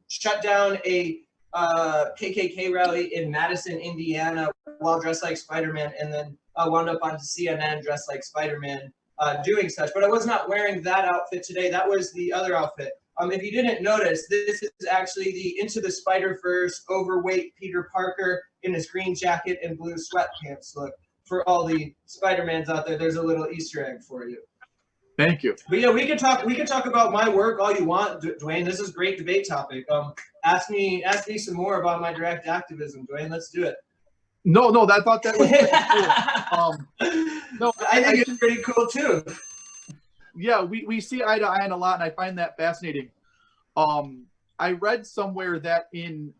shut down a KKK rally in Madison, Indiana, while dressed like Spider-Man, and then wound up on CNN dressed like Spider-Man doing such. But I was not wearing that outfit today. That was the other outfit. If you didn't notice, this is actually the Into the Spider-Verse overweight Peter Parker in his green jacket and blue sweatpants look. For all the Spider-Mans out there, there's a little Easter egg for you. Thank you. But yeah, we can talk about my work all you want, Duane. This is a great debate topic. Ask me some more about my direct activism, Duane. Let's do it. No, I thought that was pretty cool. No, I think it's pretty cool too. Yeah, we see eye to eye on a lot, and I find that fascinating. I read somewhere that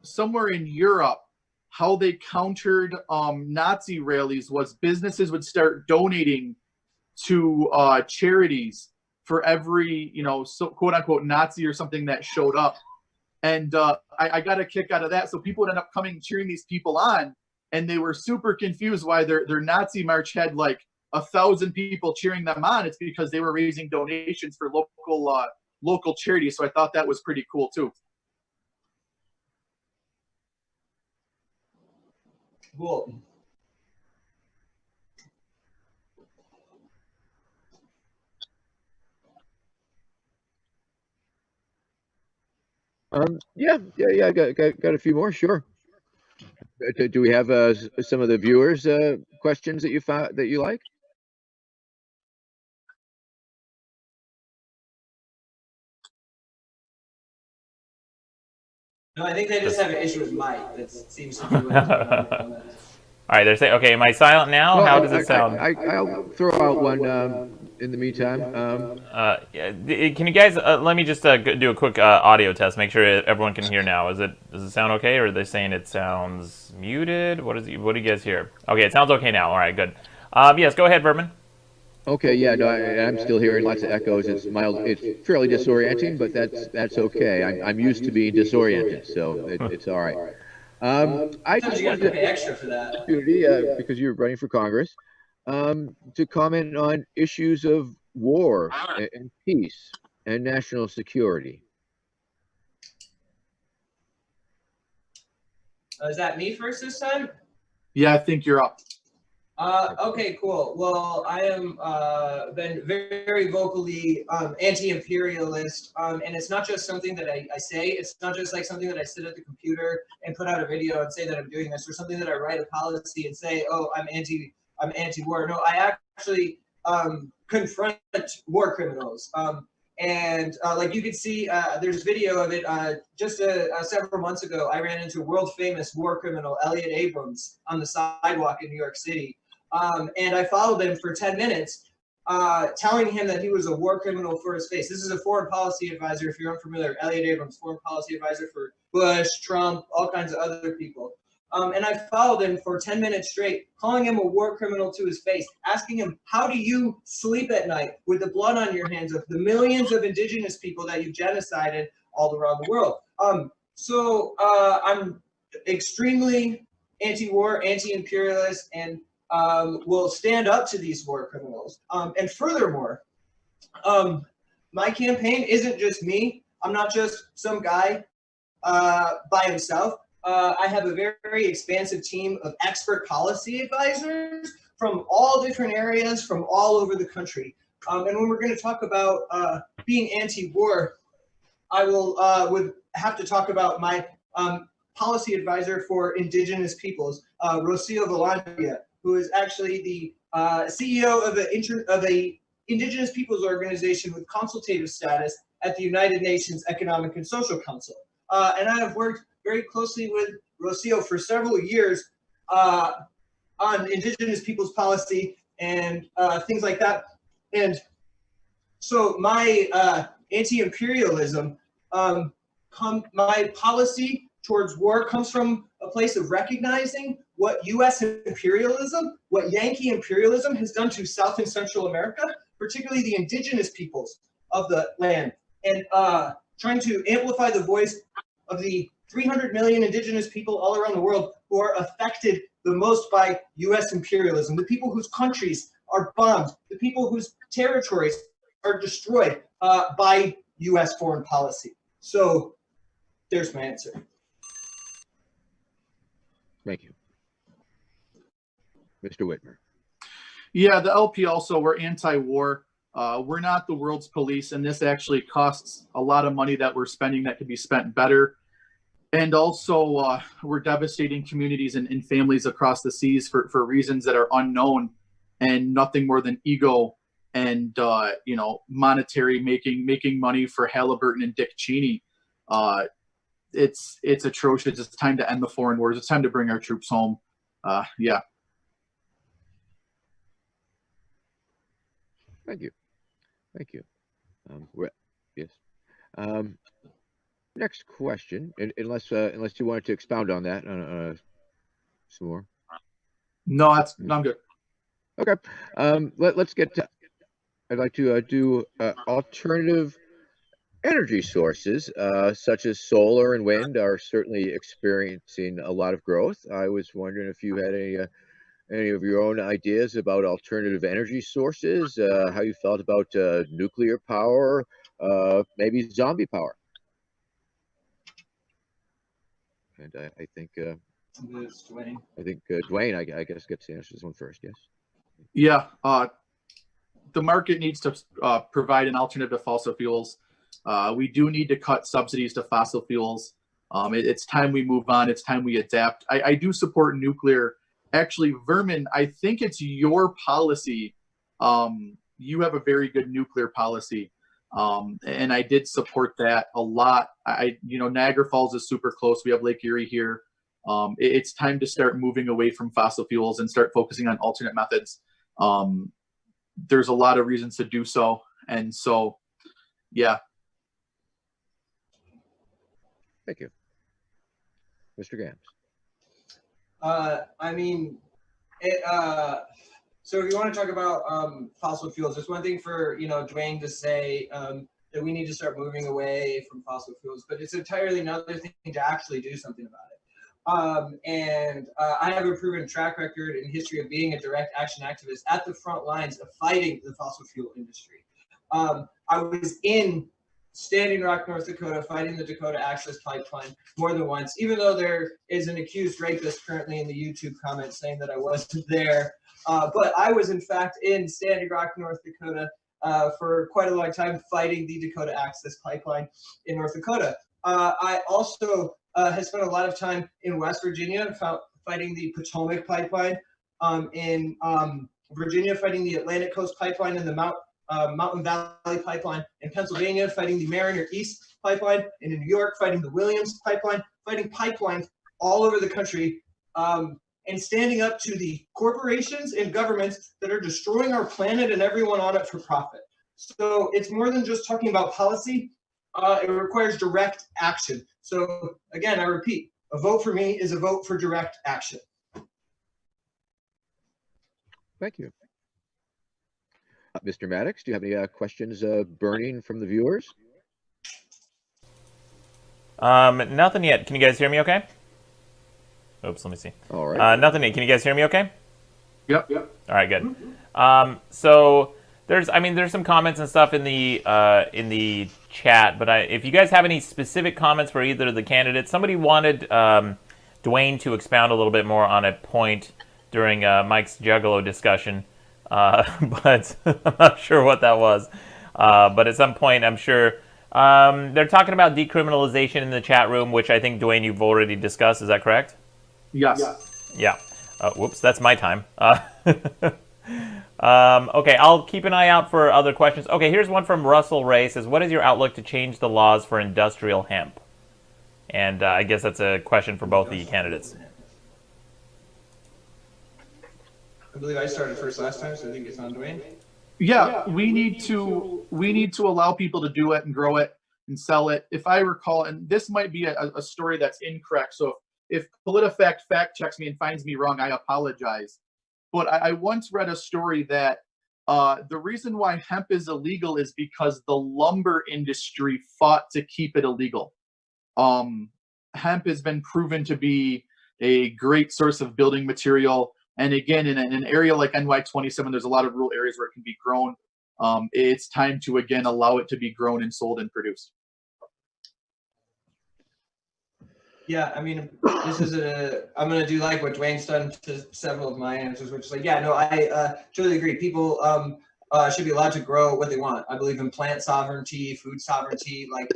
somewhere in Europe, how they countered Nazi rallies was businesses would start donating to charities for every quote unquote Nazi or something that showed up, and I got a kick out of that. So people would end up coming cheering these people on, and they were super confused why their Nazi march had like 1,000 people cheering them on. It's because they were raising donations for local charities. So I thought that was pretty cool too. Cool. Yeah. I got a few more. Sure. Do we have some of the viewers' questions that you like? No, I think they just have an issue with Mike. That seems to be what All right, they're saying, okay, am I silent now? How does it sound? I'll throw out one in the meantime. Can you guys let me just do a quick audio test, make sure everyone can hear now. Does it sound okay, or are they saying it sounds muted? What do you guys hear? Okay, it sounds okay now. All right, good. Yes, go ahead, Vermin. Okay, yeah, no, I'm still hearing lots of echoes. It's fairly disorienting, but that's okay. I'm used to being disoriented, so it's all right. I just wanted to pay extra for that because you're running for Congress, to comment on issues of war and peace and national security. Is that me first this time? Yeah, I think you're up. Okay, cool. Well, I am been very vocally anti-imperialist, and it's not just something that I say. It's not just like something that I sit at the computer and put out a video and say that I'm doing this, or something that I write a policy and say, oh, I'm anti-war. No, I actually confront war criminals. And like you could see, there's video of it. Just several months ago, I ran into world famous war criminal Elliot Abrams on the sidewalk in New York City. And I followed him for 10 minutes, telling him that he was a war criminal for his face. This is a foreign policy advisor, if you're unfamiliar, Elliot Abrams, foreign policy advisor for Bush, Trump, all kinds of other people. And I followed him for 10 minutes straight, calling him a war criminal to his face, asking him, how do you sleep at night with the blood on your hands of the millions of indigenous people that you've genocided all around the world? So I'm extremely anti-war, anti-imperialist, and will stand up to these war criminals. And furthermore, my campaign isn't just me. I'm not just some guy by himself. I have a very expansive team of expert policy advisors from all different areas from all over the country. And when we're going to talk about being anti-war, I will would have to talk about my policy advisor for indigenous peoples, Rocio Valandia, who is actually the CEO of a indigenous peoples organization with consultative status at the United Nations Economic and Social Council. And I have worked very closely with Rocio for several years on indigenous peoples policy and things like that. And so my anti-imperialism, my policy towards war comes from a place of recognizing what U.S. imperialism, what Yankee imperialism has done to South and Central America, particularly the indigenous peoples of the land, and trying to amplify the voice of the 300 million indigenous people all around the world who are affected the most by U.S. imperialism, the people whose countries are bombed, the people whose territories are destroyed by U.S. foreign policy. So there's my answer. Thank you. Mr. Whitmer. Yeah, the LP also, we're anti-war. We're not the world's police, and this actually costs a lot of money that we're spending that could be spent better. And also, we're devastating communities and families across the seas for reasons that are unknown and nothing more than ego and, monetary making money for Halliburton and Dick Cheney. It's atrocious. It's time to end the foreign wars. It's time to bring our troops home. Yeah. Thank you. Thank you. Yes. Next question, unless you wanted to expound on that some more. No, I'm good. Okay. Let's get to. I'd like to do alternative energy sources, such as solar and wind, are certainly experiencing a lot of growth. I was wondering if you had any of your own ideas about alternative energy sources, how you felt about nuclear power, maybe zombie power. And I think Duane. I think Duane, I guess, gets to answer this one first. Yes. Yeah. The market needs to provide an alternative to fossil fuels. We do need to cut subsidies to fossil fuels. It's time we move on. It's time we adapt. I do support nuclear. Actually, Vermin, I think it's your policy. You have a very good nuclear policy. And I did support that a lot. Niagara Falls is super close. We have Lake Erie here. It's time to start moving away from fossil fuels and start focusing on alternate methods. There's a lot of reasons to do so. And so, yeah. Thank you. Mr. Gamms. So if you want to talk about fossil fuels, it's one thing for Duane to say that we need to start moving away from fossil fuels, but it's entirely another thing to actually do something about it. I have a proven track record and history of being a direct action activist at the front lines of fighting the fossil fuel industry. I was in Standing Rock, North Dakota, fighting the Dakota Access Pipeline more than once, even though there is an accused rapist currently in the YouTube comments saying that I wasn't there. But I was, in fact, in Standing Rock, North Dakota for quite a long time fighting the Dakota Access Pipeline in North Dakota. I also have spent a lot of time in West Virginia fighting the Potomac Pipeline, in Virginia fighting the Atlantic Coast Pipeline and the Mountain Valley Pipeline, in Pennsylvania fighting the Mariner East Pipeline, and in New York fighting the Williams Pipeline, fighting pipelines all over the country, and standing up to the corporations and governments that are destroying our planet and everyone on it for profit. So it's more than just talking about policy. It requires direct action. So again, I repeat, a vote for me is a vote for direct action. Thank you. Mr. Maddox, do you have any questions burning from the viewers? Nothing yet. Can you guys hear me okay? Oops, let me see. All right. Nothing yet. Can you guys hear me okay? Yep. All right, good. So there's some comments and stuff in the chat, but if you guys have any specific comments for either of the candidates, somebody wanted Duane to expound a little bit more on a point during Mike's Juggalo discussion, but I'm not sure what that was. But at some point, I'm sure they're talking about decriminalization in the chat room, which I think, Duane, you've already discussed. Is that correct? Yes. Yeah. Whoops, that's my time. Okay, I'll keep an eye out for other questions. Okay, here's one from Russell Ray. Says, what is your outlook to change the laws for industrial hemp? And I guess that's a question for both the candidates. I believe I started first last time, so I think it's on Duane. Yeah, we need to allow people to do it and grow it and sell it. If I recall, and this might be a story that's incorrect, so if PolitiFact fact checks me and finds me wrong, I apologize. But I once read a story that the reason why hemp is illegal is because the lumber industry fought to keep it illegal. Hemp has been proven to be a great source of building material. And again, in an area like NY27, there's a lot of rural areas where it can be grown. It's time to, again, allow it to be grown and sold and produced. Yeah, I mean, this is I'm going to do like what Duane's done to several of my answers, which is like, yeah, no, I totally agree. People should be allowed to grow what they want. I believe in plant sovereignty, food sovereignty. Like,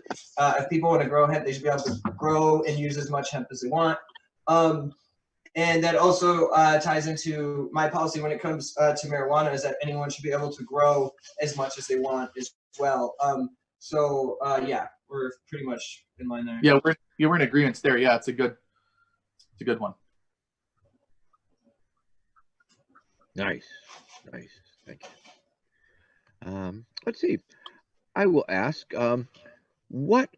if people want to grow hemp, they should be able to grow and use as much hemp as they want. And that also ties into my policy when it comes to marijuana, is that anyone should be able to grow as much as they want as well. Yeah, we're pretty much in line there. Yeah, we're in agreement there. Yeah, it's a good one. Nice. Thank you. Let's see. I will ask, what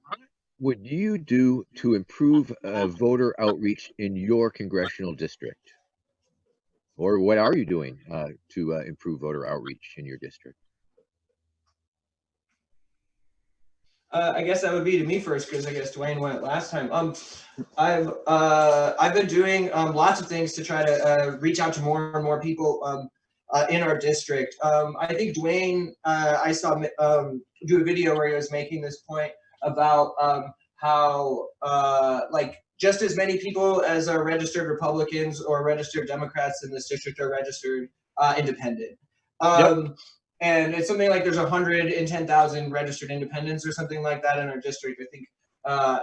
would you do to improve voter outreach in your congressional district? Or what are you doing to improve voter outreach in your district? I guess that would be to me first, because I guess Duane went last time. I've been doing lots of things to try to reach out to more and more people in our district. I think Duane, I saw do a video where he was making this point about how like just as many people as are registered Republicans or registered Democrats in this district are registered independent. Yep. And it's something like there's 110,000 registered independents or something like that in our district. I think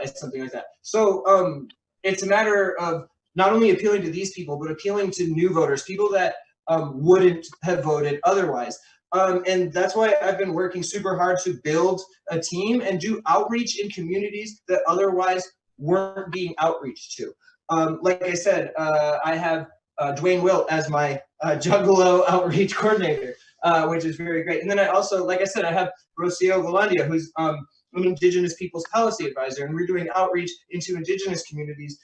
it's something like that. So it's a matter of not only appealing to these people, but appealing to new voters, people that wouldn't have voted otherwise. And that's why I've been working super hard to build a team and do outreach in communities that otherwise weren't being outreached to. Like I said, I have Duane Wilt as my Juggalo outreach coordinator, which is very great. And then I also, like I said, I have Rocio Valandia, who's an Indigenous Peoples Policy Advisor, and we're doing outreach into Indigenous communities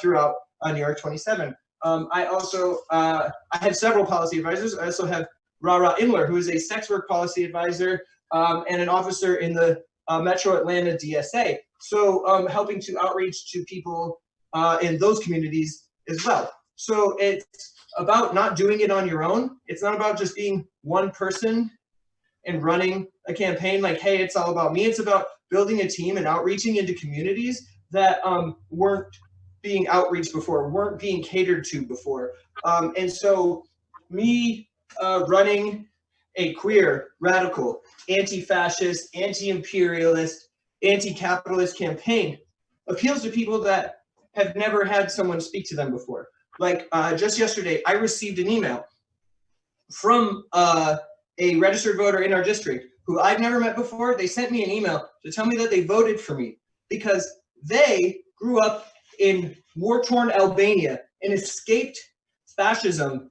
throughout New York 27. I also I have several policy advisors. I also have Rara Imler, who is a sex work policy advisor and an officer in the Metro Atlanta DSA. So helping to outreach to people in those communities as well. So it's about not doing it on your own. It's not about just being one person and running a campaign like, hey, it's all about me. It's about building a team and outreaching into communities that weren't being outreached before, weren't being catered to before. And so me running a queer, radical, anti-fascist, anti-imperialist, anti-capitalist campaign appeals to people that have never had someone speak to them before. Like just yesterday, I received an email from a registered voter in our district who I've never met before. They sent me an email to tell me that they voted for me because they grew up in war-torn Albania and escaped fascism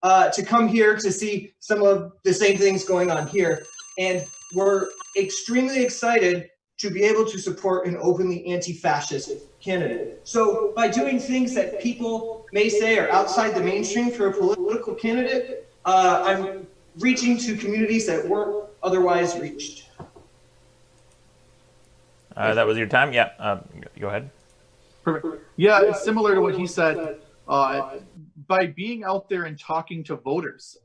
to come here to see some of the same things going on here. And we're extremely excited to be able to support an openly anti-fascist candidate. So by doing things that people may say are outside the mainstream for a political candidate, I'm reaching to communities that weren't otherwise reached. That was your time? Yeah, go ahead. Perfect. Yeah, it's similar to what he said. By being out there and talking to voters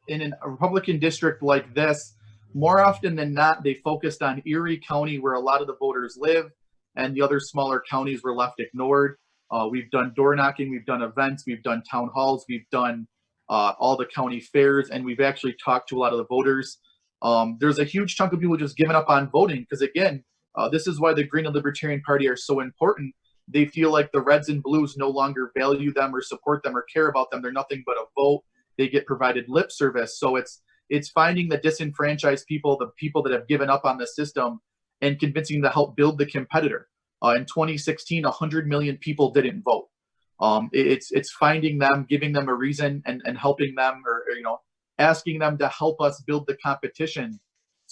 in a Republican district like this, more often than not, they focused on Erie County, where a lot of the voters live, and the other smaller counties were left ignored. We've done door knocking, we've done events, we've done town halls, we've done all the county fairs, and we've actually talked to a lot of the voters. There's a huge chunk of people just giving up on voting because, again, this is why the Green and Libertarian Party are so important. They feel like the Reds and Blues no longer value them or support them or care about them. They're nothing but a vote. They get provided lip service. So it's finding the disenfranchised people, the people that have given up on the system, and convincing them to help build the competitor. In 2016, 100 million people didn't vote. It's finding them, giving them a reason, and helping them, or asking them to help us build the competition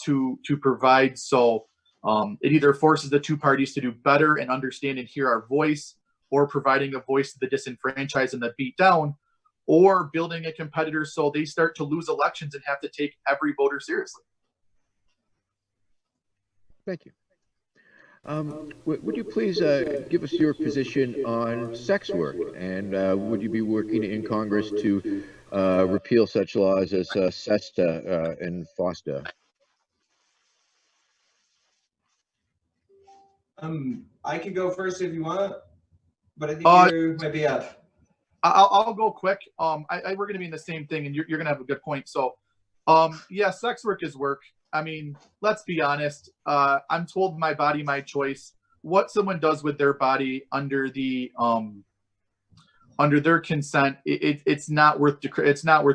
to provide. So it either forces the two parties to do better and understand and hear our voice, or providing a voice to the disenfranchised and the beat down, or building a competitor so they start to lose elections and have to take every voter seriously. Thank you. Would you please give us your position on sex work, and would you be working in Congress to repeal such laws as SESTA and FOSTA? I could go first if you want, but I think you might be up. I'll go quick. We're going to be in the same thing, and you're going to have a good point. So, yeah, sex work is work. I mean, let's be honest. I'm told my body, my choice. What someone does with their body under the under their consent, it's not worth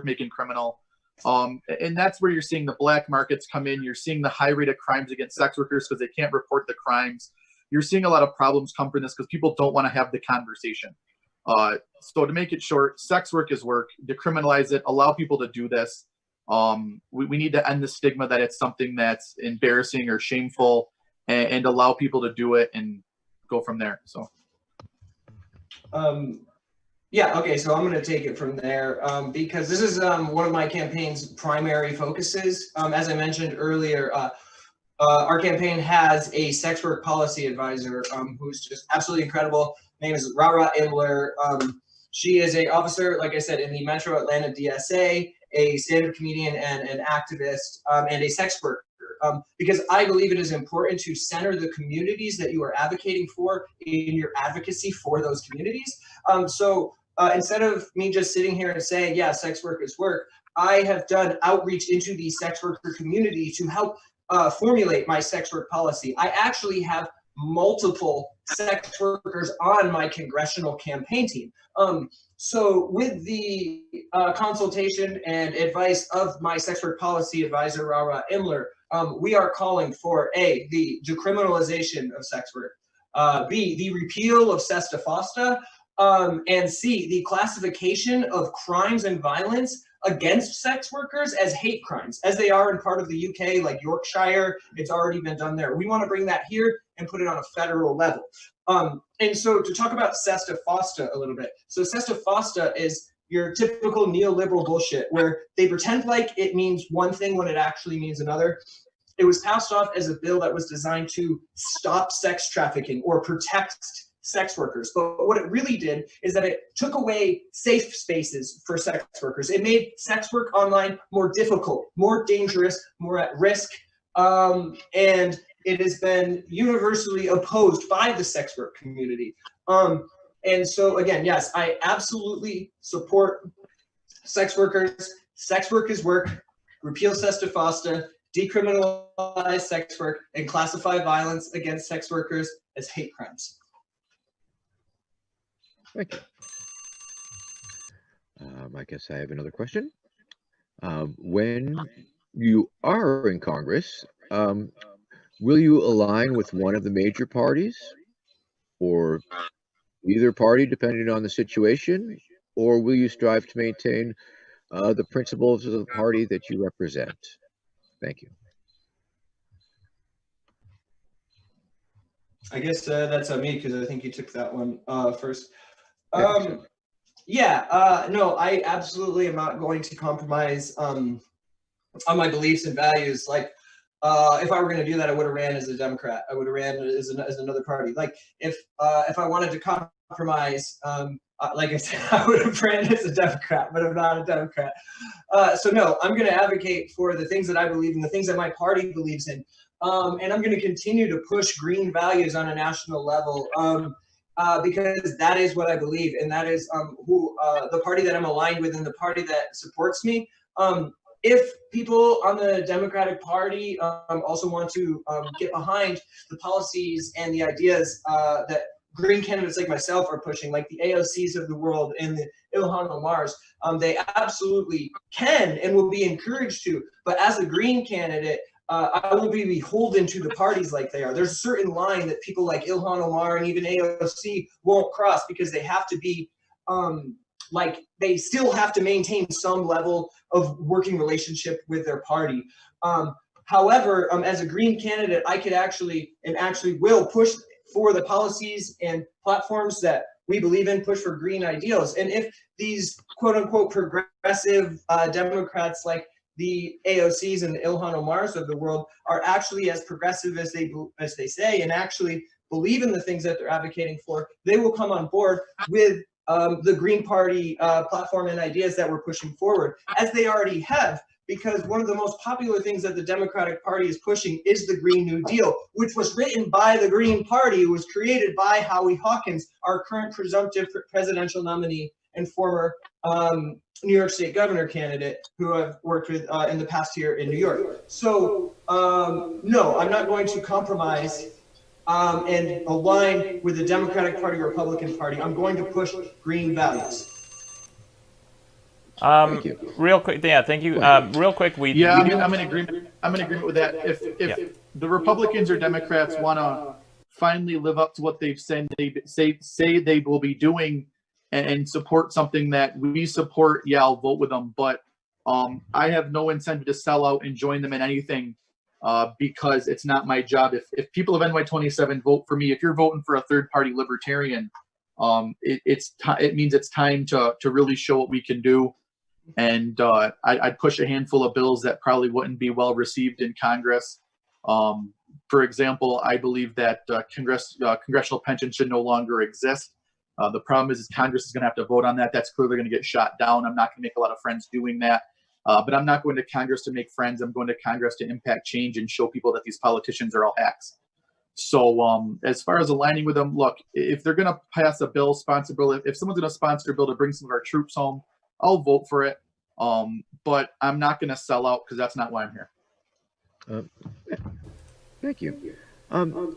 making criminal. And that's where you're seeing the black markets come in. You're seeing the high rate of crimes against sex workers because they can't report the crimes. You're seeing a lot of problems come from this because people don't want to have the conversation. So to make it short, sex work is work. Decriminalize it. Allow people to do this. We need to end the stigma that it's something that's embarrassing or shameful, and allow people to do it and go from there. So. Yeah, okay, so I'm going to take it from there because this is one of my campaign's primary focuses. As I mentioned earlier, our campaign has a sex work policy advisor who's just absolutely incredible. Her name is Rara Imler. She is an officer, like I said, in the Metro Atlanta DSA, a stand-up comedian and an activist, and a sex worker. Because I believe it is important to center the communities that you are advocating for in your advocacy for those communities. So instead of me just sitting here and saying, yeah, sex work is work, I have done outreach into the sex worker community to help formulate my sex work policy. I actually have multiple sex workers on my congressional campaign team. So with the consultation and advice of my sex work policy advisor, Rara Imler, we are calling for A, the decriminalization of sex work, B, the repeal of SESTA FOSTA, and C, the classification of crimes and violence against sex workers as hate crimes, as they are in part of the UK, like Yorkshire. It's already been done there. We want to bring that here and put it on a federal level. And so to talk about SESTA FOSTA a little bit. So SESTA FOSTA is your typical neoliberal bullshit where they pretend like it means one thing when it actually means another. It was passed off as a bill that was designed to stop sex trafficking or protect sex workers. But what it really did is that it took away safe spaces for sex workers. It made sex work online more difficult, more dangerous, more at risk. And it has been universally opposed by the sex work community. And so again, yes, I absolutely support sex workers. Sex work is work. Repeal Sesta Fosta, decriminalize sex work, and classify violence against sex workers as hate crimes. Thank you. I guess I have another question. When you are in Congress, will you align with one of the major parties, or either party, depending on the situation, or will you strive to maintain the principles of the party that you represent? Thank you. I guess that's on me because I think you took that one first. So. Yeah, no, I absolutely am not going to compromise on my beliefs and values. Like, if I were going to do that, I would have ran as a Democrat. I would have ran as another party. Like, if I wanted to compromise, like I said, I would have ran as a Democrat, but I'm not a Democrat. So no, I'm going to advocate for the things that I believe in, the things that my party believes in, and I'm going to continue to push green values on a national level. Because that is what I believe, and that is who the party that I'm aligned with and the party that supports me. If people on the Democratic Party also want to get behind the policies and the ideas that green candidates like myself are pushing, like the AOCs of the world and the Ilhan Omars, they absolutely can and will be encouraged to. But as a green candidate, I won't be beholden to the parties like they are. There's a certain line that people like Ilhan Omar and even AOC won't cross because they have to be like they still have to maintain some level of working relationship with their party. However, as a green candidate, I could actually will push for the policies and platforms that we believe in, push for green ideals. And if these quote unquote progressive Democrats like the AOCs and the Ilhan Omars of the world are actually as progressive as they say and actually believe in the things that they're advocating for, they will come on board with the Green Party platform and ideas that we're pushing forward, as they already have, because one of the most popular things that the Democratic Party is pushing is the Green New Deal, which was written by the Green Party, was created by Howie Hawkins, our current presumptive presidential nominee and former New York State governor candidate who I've worked with in the past year in New York. So no, I'm not going to compromise and align with the Democratic Party or Republican Party. I'm going to push green values. Thank you. Real quick, yeah, thank you. Real quick, I'm in agreement. I'm in agreement with that. If the Republicans or Democrats want to finally live up to what they've said say they will be doing and support something that we support, yeah, I'll vote with them. But I have no incentive to sell out and join them in anything because it's not my job. If people of NY27 vote for me, if you're voting for a third-party Libertarian, it means it's time to really show what we can do. And I'd push a handful of bills that probably wouldn't be well received in Congress. For example, I believe that congressional pensions should no longer exist. The problem is Congress is going to have to vote on that. That's clearly going to get shot down. I'm not going to make a lot of friends doing that. But I'm not going to Congress to make friends. I'm going to Congress to impact change and show people that these politicians are all hacks. So as far as aligning with them, look, if they're going to pass a bill, sponsor bill, if someone's going to sponsor a bill to bring some of our troops home, I'll vote for it. But I'm not going to sell out because that's not why I'm here. Thank you.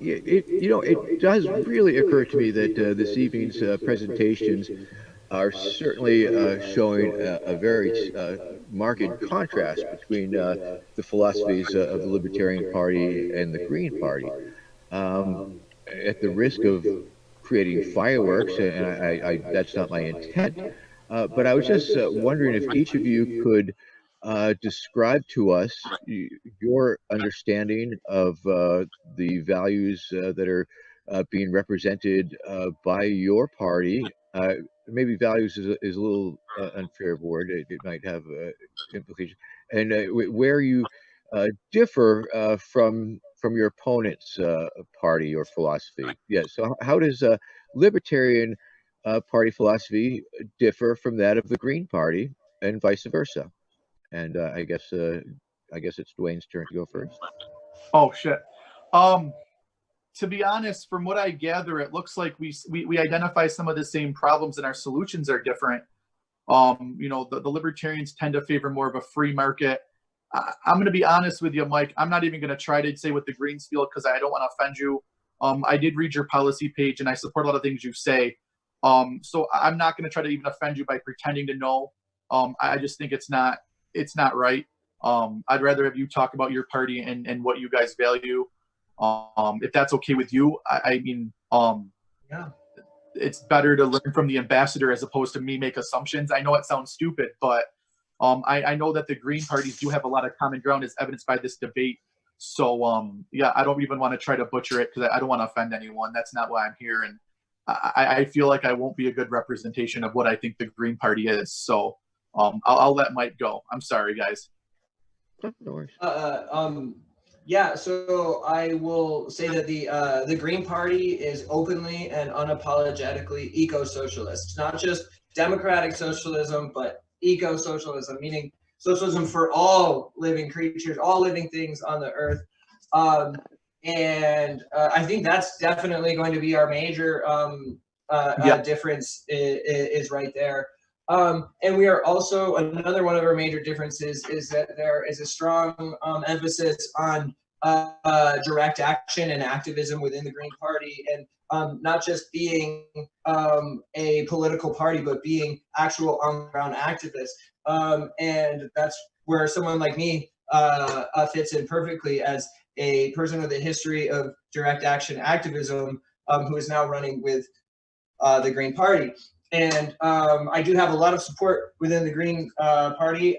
It does really occur to me that this evening's presentations are certainly showing a very marked contrast between the philosophies of the Libertarian Party and the Green Party. At the risk of creating fireworks, and that's not my intent, but I was just wondering if each of you could describe to us your understanding of the values that are being represented by your party. Maybe values is a little unfair word. It might have implications. And where you differ from your opponent's party or philosophy. Yeah, so how does Libertarian Party philosophy differ from that of the Green Party and vice versa? And I guess it's Duane's turn to go first. Oh shit. To be honest, from what I gather, it looks like we identify some of the same problems and our solutions are different. The libertarians tend to favor more of a free market. I'm going to be honest with you, Mike. I'm not even going to try to say what the Greens feel because I don't want to offend you. I did read your policy page and I support a lot of things you say. So I'm not going to try to even offend you by pretending to know. I just think it's not right. I'd rather have you talk about your party and what you guys value. If that's okay with you, Yeah. It's better to learn from the ambassador as opposed to me make assumptions. I know it sounds stupid, but I know that the Green parties do have a lot of common ground as evidenced by this debate. So yeah, I don't even want to try to butcher it because I don't want to offend anyone. That's not why I'm here. And I feel like I won't be a good representation of what I think the Green Party is. So I'll let Mike go. I'm sorry, guys. No worries. Yeah, so I will say that the Green Party is openly and unapologetically eco-socialist, not just democratic socialism, but eco-socialism, meaning socialism for all living creatures, all living things on the earth. And I think that's definitely going to be our major difference is right there. And we are also, another one of our major differences is that there is a strong emphasis on direct action and activism within the Green Party, and not just being a political party, but being actual on-the-ground activists. And that's where someone like me fits in perfectly as a person with a history of direct action activism who is now running with the Green Party. And I do have a lot of support within the Green Party.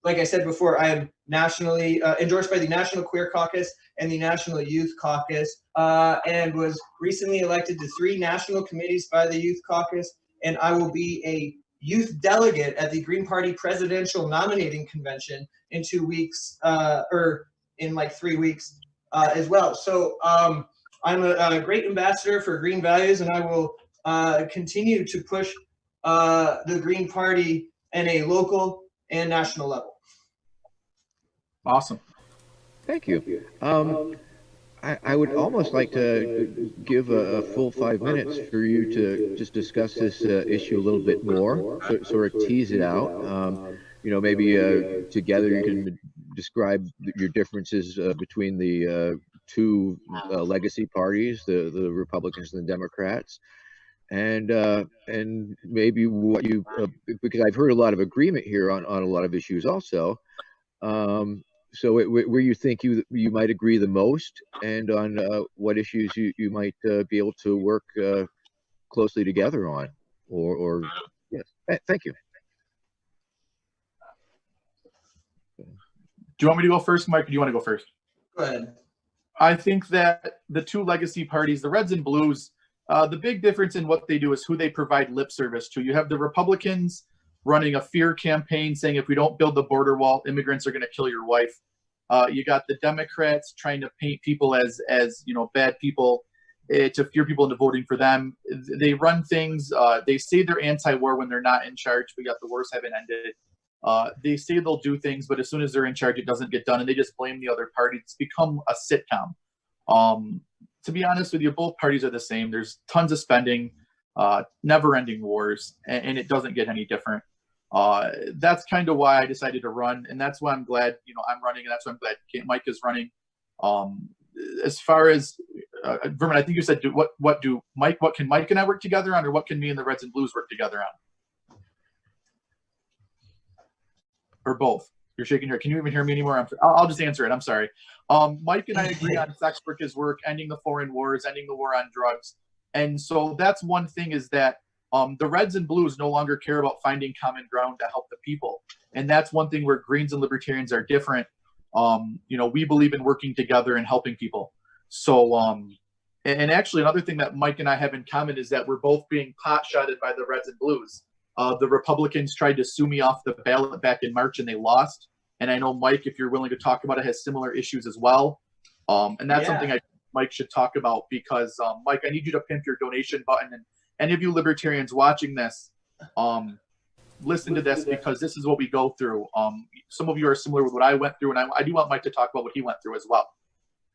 Like I said before, I am nationally endorsed by the National Queer Caucus and the National Youth Caucus, and was recently elected to 3 national committees by the Youth Caucus. And I will be a youth delegate at the Green Party Presidential Nominating Convention in 2 weeks, or in like 3 weeks as well. So I'm a great ambassador for Green values, and I will continue to push the Green Party in a local and national level. Awesome. Thank you. I would almost like to give a full 5 minutes for you to just discuss this issue a little bit more, sort of tease it out. Maybe together you can describe your differences between the two legacy parties, the Republicans and the Democrats, and maybe what you because I've heard a lot of agreement here on a lot of issues also. So where you think you might agree the most, and on what issues you might be able to work closely together on, or yes. Thank you. Do you want me to go first, Mike, or do you want to go first? Go ahead. I think that the two legacy parties, the Reds and Blues, the big difference in what they do is who they provide lip service to. You have the Republicans running a fear campaign saying if we don't build the border wall, immigrants are going to kill your wife. You got the Democrats trying to paint people as bad people to fear people into voting for them. They run things. They say they're anti-war when they're not in charge, but yet the wars haven't ended. They say they'll do things, but as soon as they're in charge, it doesn't get done, and they just blame the other party. It's become a sitcom. To be honest with you, both parties are the same. There's tons of spending, never-ending wars, and it doesn't get any different. That's kind of why I decided to run, and that's why I'm glad I'm running, and that's why I'm glad Mike is running. As far as Vermin, I think you said what can Mike and I work together on, or what can me and the Reds and Blues work together on, or both? You're shaking your head. Can you even hear me anymore? I'll just answer it. I'm sorry. Mike and I agree on sex workers' work, ending the foreign wars, ending the war on drugs, and so that's one thing is that. The Reds and Blues no longer care about finding common ground to help the people. And that's one thing where Greens and Libertarians are different. We believe in working together and helping people. So, and actually another thing that Mike and I have in common is that we're both being pot-shotted by the Reds and Blues. The Republicans tried to sue me off the ballot back in March and they lost. And I know Mike, if you're willing to talk about it, has similar issues as well. And that's something Mike should talk about because, Mike, I need you to pimp your donation button. And any of you libertarians watching this, listen to this because this is what we go through. Some of you are similar with what I went through, and I do want Mike to talk about what he went through as well.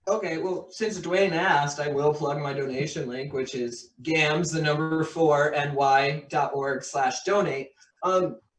Okay, well, since Duane asked, I will plug my donation link, which is Gamms, the number 4, ny.org/donate.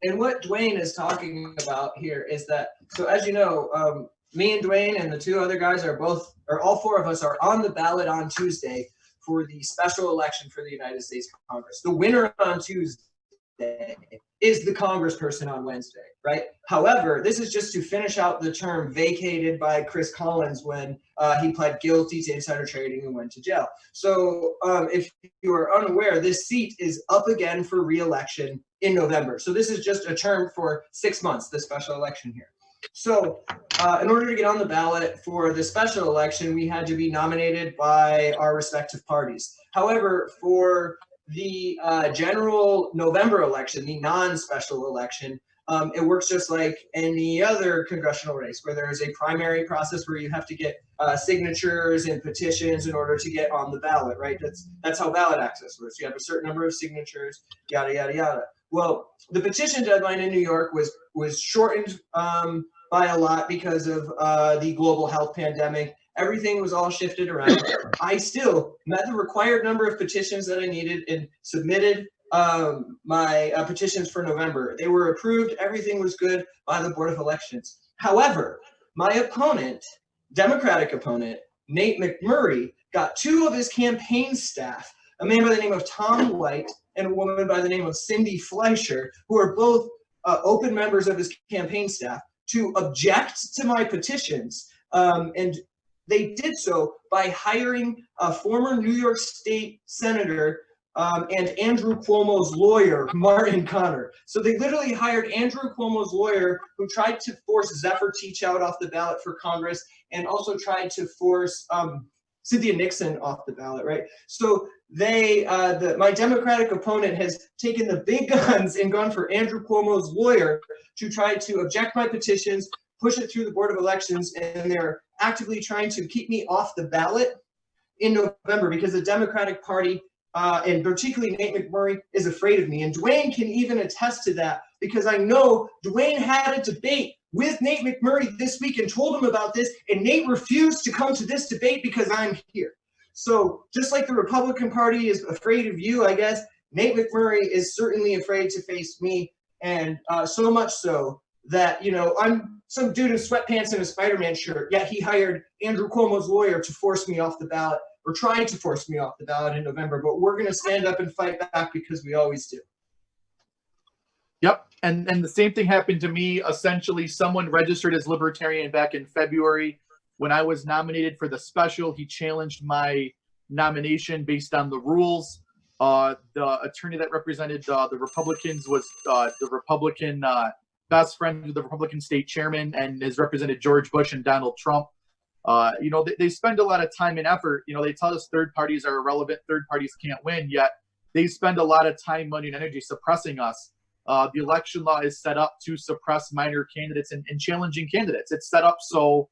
And what Duane is talking about here is that, so as you know, me and Duane and the two other guys are both, or all four of us are on the ballot on Tuesday for the special election for the United States Congress. The winner on Tuesday is the congressperson on Wednesday, right? However, this is just to finish out the term vacated by Chris Collins when he pled guilty to insider trading and went to jail. So if you are unaware, this seat is up again for re-election in November. So this is just a term for 6 months, the special election here. So in order to get on the ballot for the special election, we had to be nominated by our respective parties. However, for the general November election, the non-special election, it works just like any other congressional race where there is a primary process where you have to get signatures and petitions in order to get on the ballot, right? That's how ballot access works. You have a certain number of signatures, yada, yada, yada. Well, the petition deadline in New York was shortened by a lot because of the global health pandemic. Everything was all shifted around. I still met the required number of petitions that I needed and submitted my petitions for November. They were approved. Everything was good by the Board of Elections. However, my opponent, Democratic opponent, Nate McMurray, got two of his campaign staff, a man by the name of Tom White and a woman by the name of Cindy Fleischer, who are both open members of his campaign staff, to object to my petitions. And they did so by hiring a former New York State Senator and Andrew Cuomo's lawyer, Martin Connor. So they literally hired Andrew Cuomo's lawyer, who tried to force Zephyr Teachout off the ballot for Congress and also tried to force Cynthia Nixon off the ballot, right? So they, my Democratic opponent has taken the big guns and gone for Andrew Cuomo's lawyer to try to object my petitions, push it through the Board of Elections, and they're actively trying to keep me off the ballot in November because the Democratic Party, and particularly Nate McMurray, is afraid of me. And Duane can even attest to that because I know Duane had a debate with Nate McMurray this week and told him about this, and Nate refused to come to this debate because I'm here. So just like the Republican Party is afraid of you, I guess, Nate McMurray is certainly afraid to face me, and so much so that, you know, I'm some dude in sweatpants and a Spider-Man shirt, yet he hired Andrew Cuomo's lawyer to force me off the ballot, or trying to force me off the ballot in November. But we're going to stand up and fight back because we always do. Yep, and the same thing happened to me. Essentially, someone registered as Libertarian back in February. When I was nominated for the special, he challenged my nomination based on the rules. The attorney that represented the Republicans was the Republican best friend of the Republican state chairman and has represented George Bush and Donald Trump. You know, they spend a lot of time and effort. You know, they tell us third parties are irrelevant, third parties can't win, yet they spend a lot of time, money, and energy suppressing us. The election law is set up to suppress minor candidates and challenging candidates. It's set up so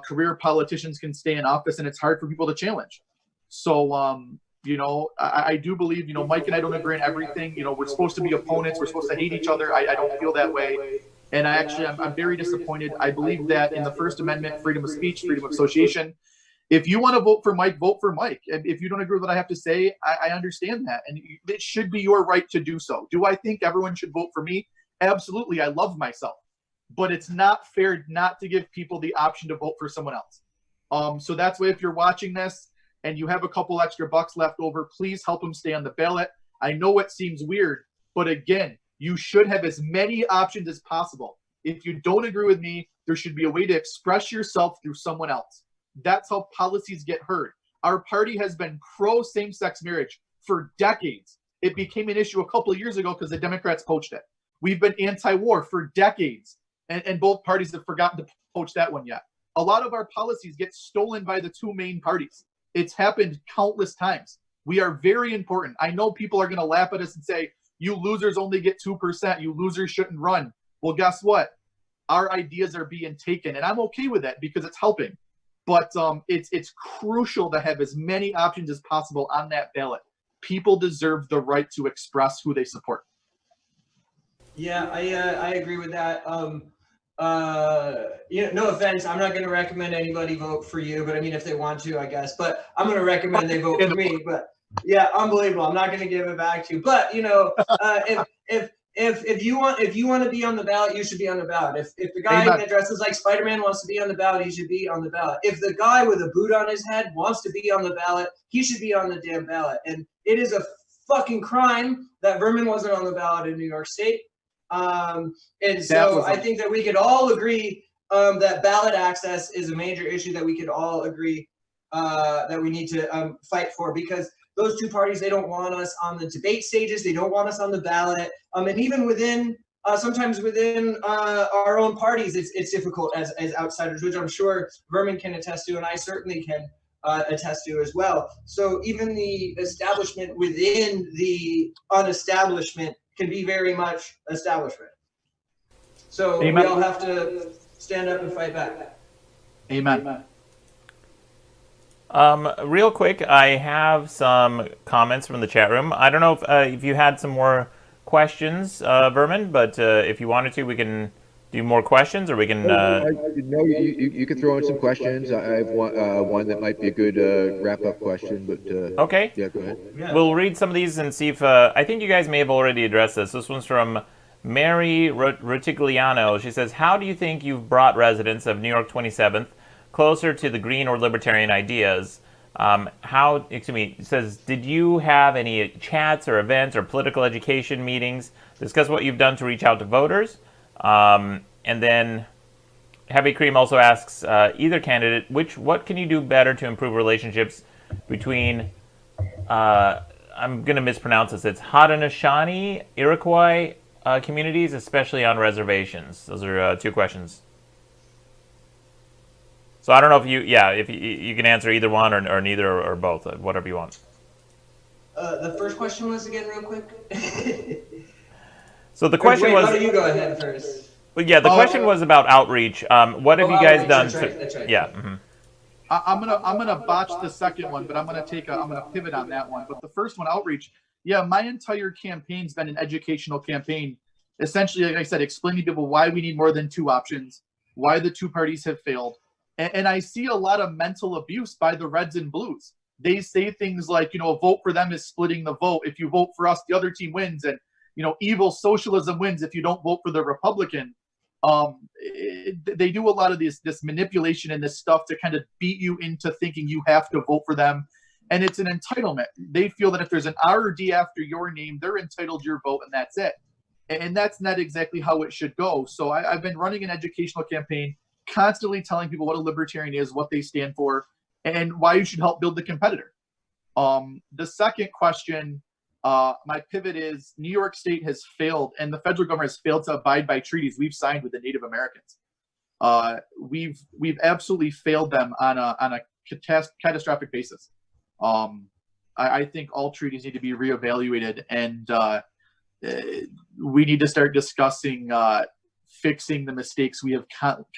career politicians can stay in office, and it's hard for people to challenge. So, you know, I do believe, you know, Mike and I don't agree on everything. You know, we're supposed to be opponents. We're supposed to hate each other. I don't feel that way. And I'm very disappointed. I believe that in the First Amendment, freedom of speech, freedom of association, if you want to vote for Mike, vote for Mike. And if you don't agree with what I have to say, I understand that. And it should be your right to do so. Do I think everyone should vote for me? Absolutely. I love myself. But it's not fair not to give people the option to vote for someone else. So that's why if you're watching this and you have a couple extra bucks left over, please help them stay on the ballot. I know it seems weird, but again, you should have as many options as possible. If you don't agree with me, there should be a way to express yourself through someone else. That's how policies get heard. Our party has been pro same-sex marriage for decades. It became an issue a couple of years ago because the Democrats poached it. We've been anti-war for decades, and both parties have forgotten to poach that one yet. A lot of our policies get stolen by the two main parties. It's happened countless times. We are very important. I know people are going to laugh at us and say, you losers only get 2%. You losers shouldn't run. Well, guess what? Our ideas are being taken, and I'm okay with that because it's helping. But it's crucial to have as many options as possible on that ballot. People deserve the right to express who they support. Yeah, I agree with that. no offense, I'm not going to recommend anybody vote for you, but I mean, if they want to, I guess. But I'm going to recommend they vote for me. But yeah, unbelievable. I'm not going to give it back to you. But if you want to be on the ballot, you should be on the ballot. If the guy that dresses like Spider-Man wants to be on the ballot, he should be on the ballot. If the guy with a boot on his head wants to be on the ballot, he should be on the damn ballot. And it is a fucking crime that Vermin wasn't on the ballot in New York State. And so I think that we could all agree that ballot access is a major issue that we could all agree that we need to fight for, because those two parties, they don't want us on the debate stages. They don't want us on the ballot. And even within, sometimes within our own parties, it's difficult as outsiders, which I'm sure Vermin can attest to, and I certainly can attest to as well. So even the establishment within the unestablishment can be very much establishment. So we all have to stand up and fight back. Amen. Real quick, I have some comments from the chat room. I don't know if you had some more questions, Vermin, but if you wanted to, we can do more questions, or we can. No, you can throw in some questions. I have one that might be a good wrap-up question, but okay. Yeah, go ahead. Yeah. We'll read some of these and see if I think you guys may have already addressed this. This one's from Mary Rutigliano. She says, "How do you think you've brought residents of New York 27th closer to the Green or Libertarian ideas? It says, did you have any chats or events or political education meetings? Discuss what you've done to reach out to voters." And then Heavy Cream also asks, either candidate, what can you do better to improve relationships between, I'm going to mispronounce this, it's Haudenosaunee, Iroquois communities, especially on reservations? Those are two questions. So I don't know if you can answer either one or neither or both, whatever you want. The first question was again, real quick. So the question was. Why don't you go ahead first? Well, yeah, the question was about outreach. What have you guys done? That's right. Yeah. Mm-hmm. I'm gonna botch the second one, but I'm gonna pivot on that one. But the first one, outreach. Yeah, my entire campaign's been an educational campaign. Essentially, like I said, explaining to people why we need more than two options, why the two parties have failed. And I see a lot of mental abuse by the Reds and Blues. They say things like, a vote for them is splitting the vote. If you vote for us, the other team wins. And, evil socialism wins if you don't vote for the Republican. They do a lot of this manipulation and this stuff to kind of beat you into thinking you have to vote for them. And it's an entitlement. They feel that if there's an R or D after your name, they're entitled to your vote, and that's it. And that's not exactly how it should go. So I've been running an educational campaign, constantly telling people what a libertarian is, what they stand for, and why you should help build the competitor. The second question, my pivot is New York State has failed, and the federal government has failed to abide by treaties we've signed with the Native Americans. We've absolutely failed them on a catastrophic basis. I think all treaties need to be reevaluated, and we need to start discussing fixing the mistakes we have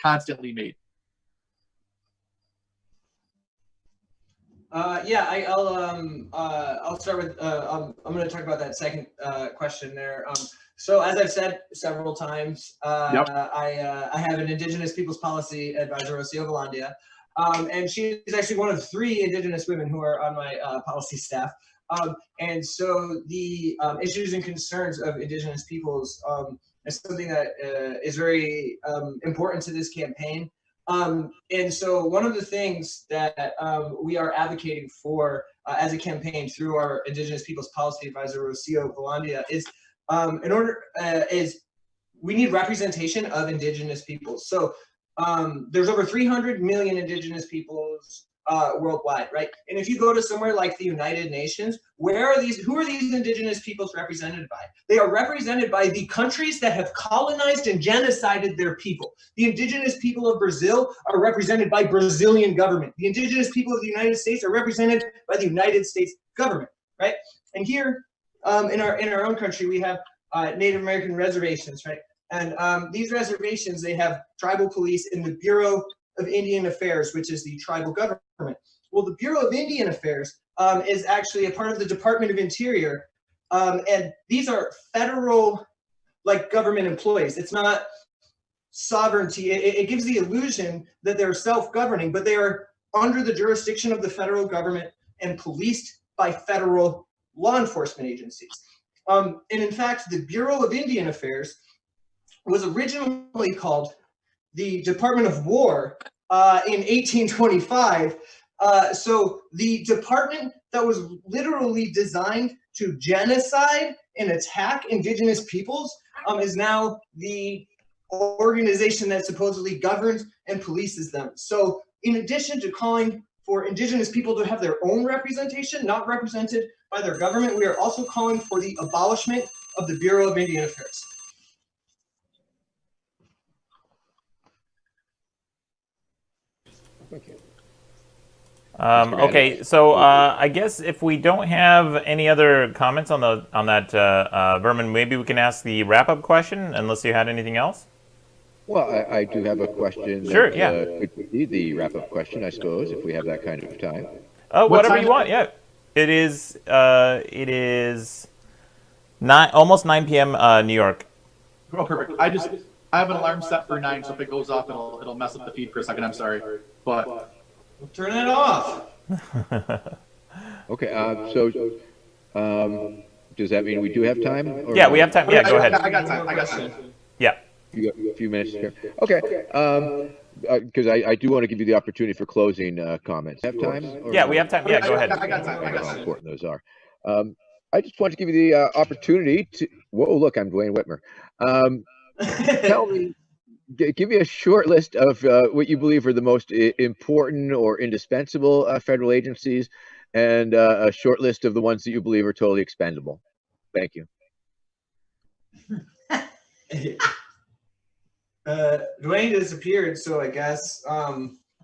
constantly made. I'll start with. I'm going to talk about that second question there. So as I've said several times, I have an Indigenous Peoples Policy Advisor, Rocio Valandia, and she's actually one of 3 Indigenous women who are on my policy staff. And so the issues and concerns of Indigenous peoples is something that is very important to this campaign. And so one of the things that we are advocating for as a campaign through our Indigenous Peoples Policy Advisor, Rocio Valandia, is we need representation of Indigenous peoples. So there's over 300 million Indigenous peoples worldwide, right? And if you go to somewhere like the United Nations, who are these Indigenous peoples represented by? They are represented by the countries that have colonized and genocided their people. The Indigenous people of Brazil are represented by Brazilian government. The Indigenous people of the United States are represented by the United States government, right? And here in our own country, we have Native American reservations, right? And these reservations, they have tribal police in the Bureau of Indian Affairs, which is the tribal government. Well, the Bureau of Indian Affairs is actually a part of the Department of Interior, and these are federal, government employees. It's not sovereignty. It gives the illusion that they're self-governing, but they are under the jurisdiction of the federal government and policed by federal law enforcement agencies. And in fact, the Bureau of Indian Affairs was originally called the Department of War in 1825. So the department that was literally designed to genocide and attack indigenous peoples is now the organization that supposedly governs and polices them. So in addition to calling for indigenous people to have their own representation, not represented by their government, we are also calling for the abolishment of the Bureau of Indian Affairs. Okay. Okay, so I guess if we don't have any other comments on that Vermin, maybe we can ask the wrap-up question, unless you had anything else. Well, I do have a question. Sure, that, yeah. could be the wrap-up question, I suppose, if we have that kind of time. Whatever you want. Yeah, it is almost 9 p.m. New York. Oh, perfect. I have an alarm set for 9, so if it goes off, it'll mess up the feed for a second. I'm sorry, but Turn it off. Okay. Does that mean we do have time? Or Yeah, we have time. Yeah, go ahead. I got time. Yeah. You got a few minutes here. Okay. Because I do want to give you the opportunity for closing comments. Have time? Or Yeah, we have time. Yeah, go ahead. I got time. I don't know how important those are. I just want to give you the opportunity to. Whoa! Look, I'm Duane Whitmer. Tell me. Give me a short list of what you believe are the most important or indispensable federal agencies, and a short list of the ones that you believe are totally expendable. Thank you. Duane disappeared, so I guess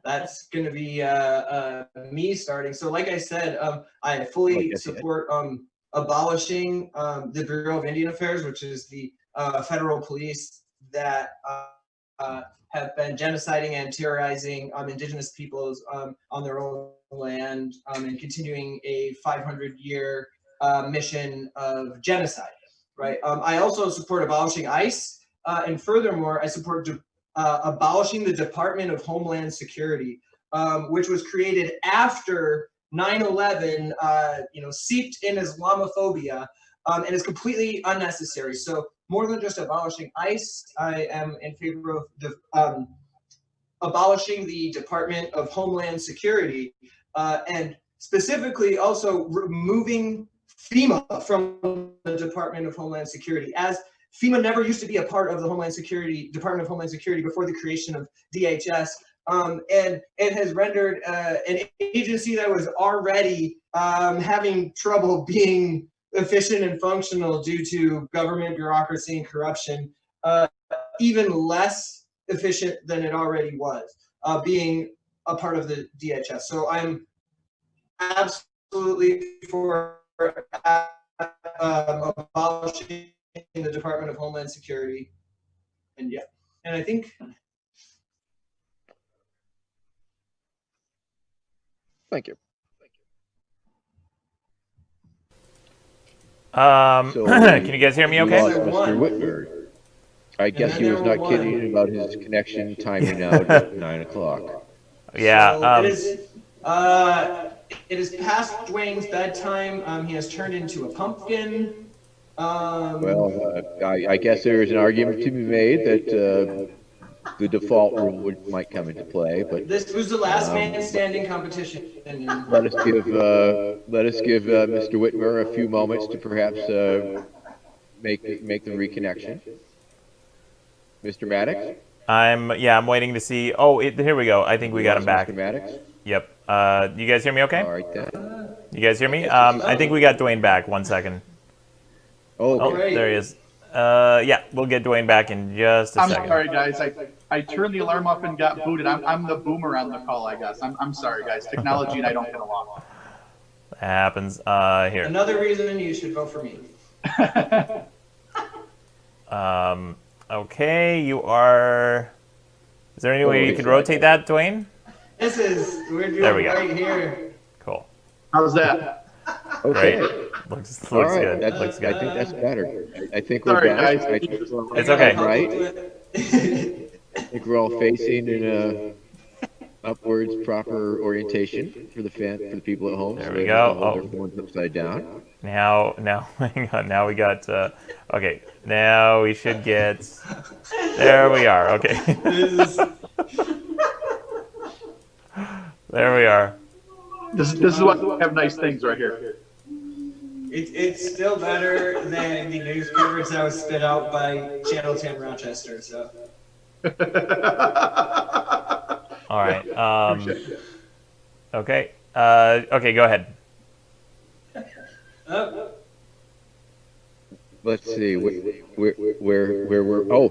that's going to be me starting. So like I said, I fully support abolishing the Bureau of Indian Affairs, which is the federal police that have been genociding and terrorizing indigenous peoples on their own land and continuing a 500-year mission of genocide, right? I also support abolishing ICE, and furthermore, I support abolishing the Department of Homeland Security, which was created after 9/11, seeped in Islamophobia, and is completely unnecessary. So more than just abolishing ICE, I am in favor of abolishing the Department of Homeland Security, and specifically also removing FEMA from the Department of Homeland Security, as FEMA never used to be a part of the Department of Homeland Security before the creation of DHS, and it has rendered an agency that was already having trouble being efficient and functional due to government bureaucracy and corruption, even less efficient than it already was, being a part of the DHS. So I'm absolutely for abolishing the Department of Homeland Security. And yeah, and I think. Thank you. Can you guys hear me okay? Mr. Whitmer. I guess he was not kidding about his connection timing out at 9 o'clock. Yeah. So it is past Duane's bedtime. He has turned into a pumpkin. Well, I guess there is an argument to be made that the default rule might come into play, but this was the last man standing competition. let us give Mr. Whitmer a few moments to perhaps make the reconnection. Mr. Maddox? I'm waiting to see. Oh, here we go. I think we got him back. Mr. Maddox? Yep. You guys hear me okay? All right then. You guys hear me? I think we got Duane back. 1 second. Oh, Oh, there he is. Yeah, we'll get Duane back in just a second. I'm sorry, guys. I turned the alarm off and got booted. I'm the boomer on the call, I guess. I'm sorry, guys. Technology and I don't get along. That happens. Here. Another reason you should vote for me. Okay, you are. Is there any way you could rotate that, Duane? We're doing There we go. right here. Cool. How's that? okay. Great. Looks All right. good. Looks good. I think that's better. I think we're Sorry, back. guys. I think we're It's okay. right. think we're all facing in a upwards proper orientation for the people at home. There so we they go. don't hold their phones upside down. Now, hang on. Now we got. Okay. Now we should get. There we are. Okay. There we are. This is why we have nice things right here. It's still better than the news coverage that was spit out by Channel 10 Rochester. So. All right. Okay. Okay. Go ahead. Let's see where we're. Oh,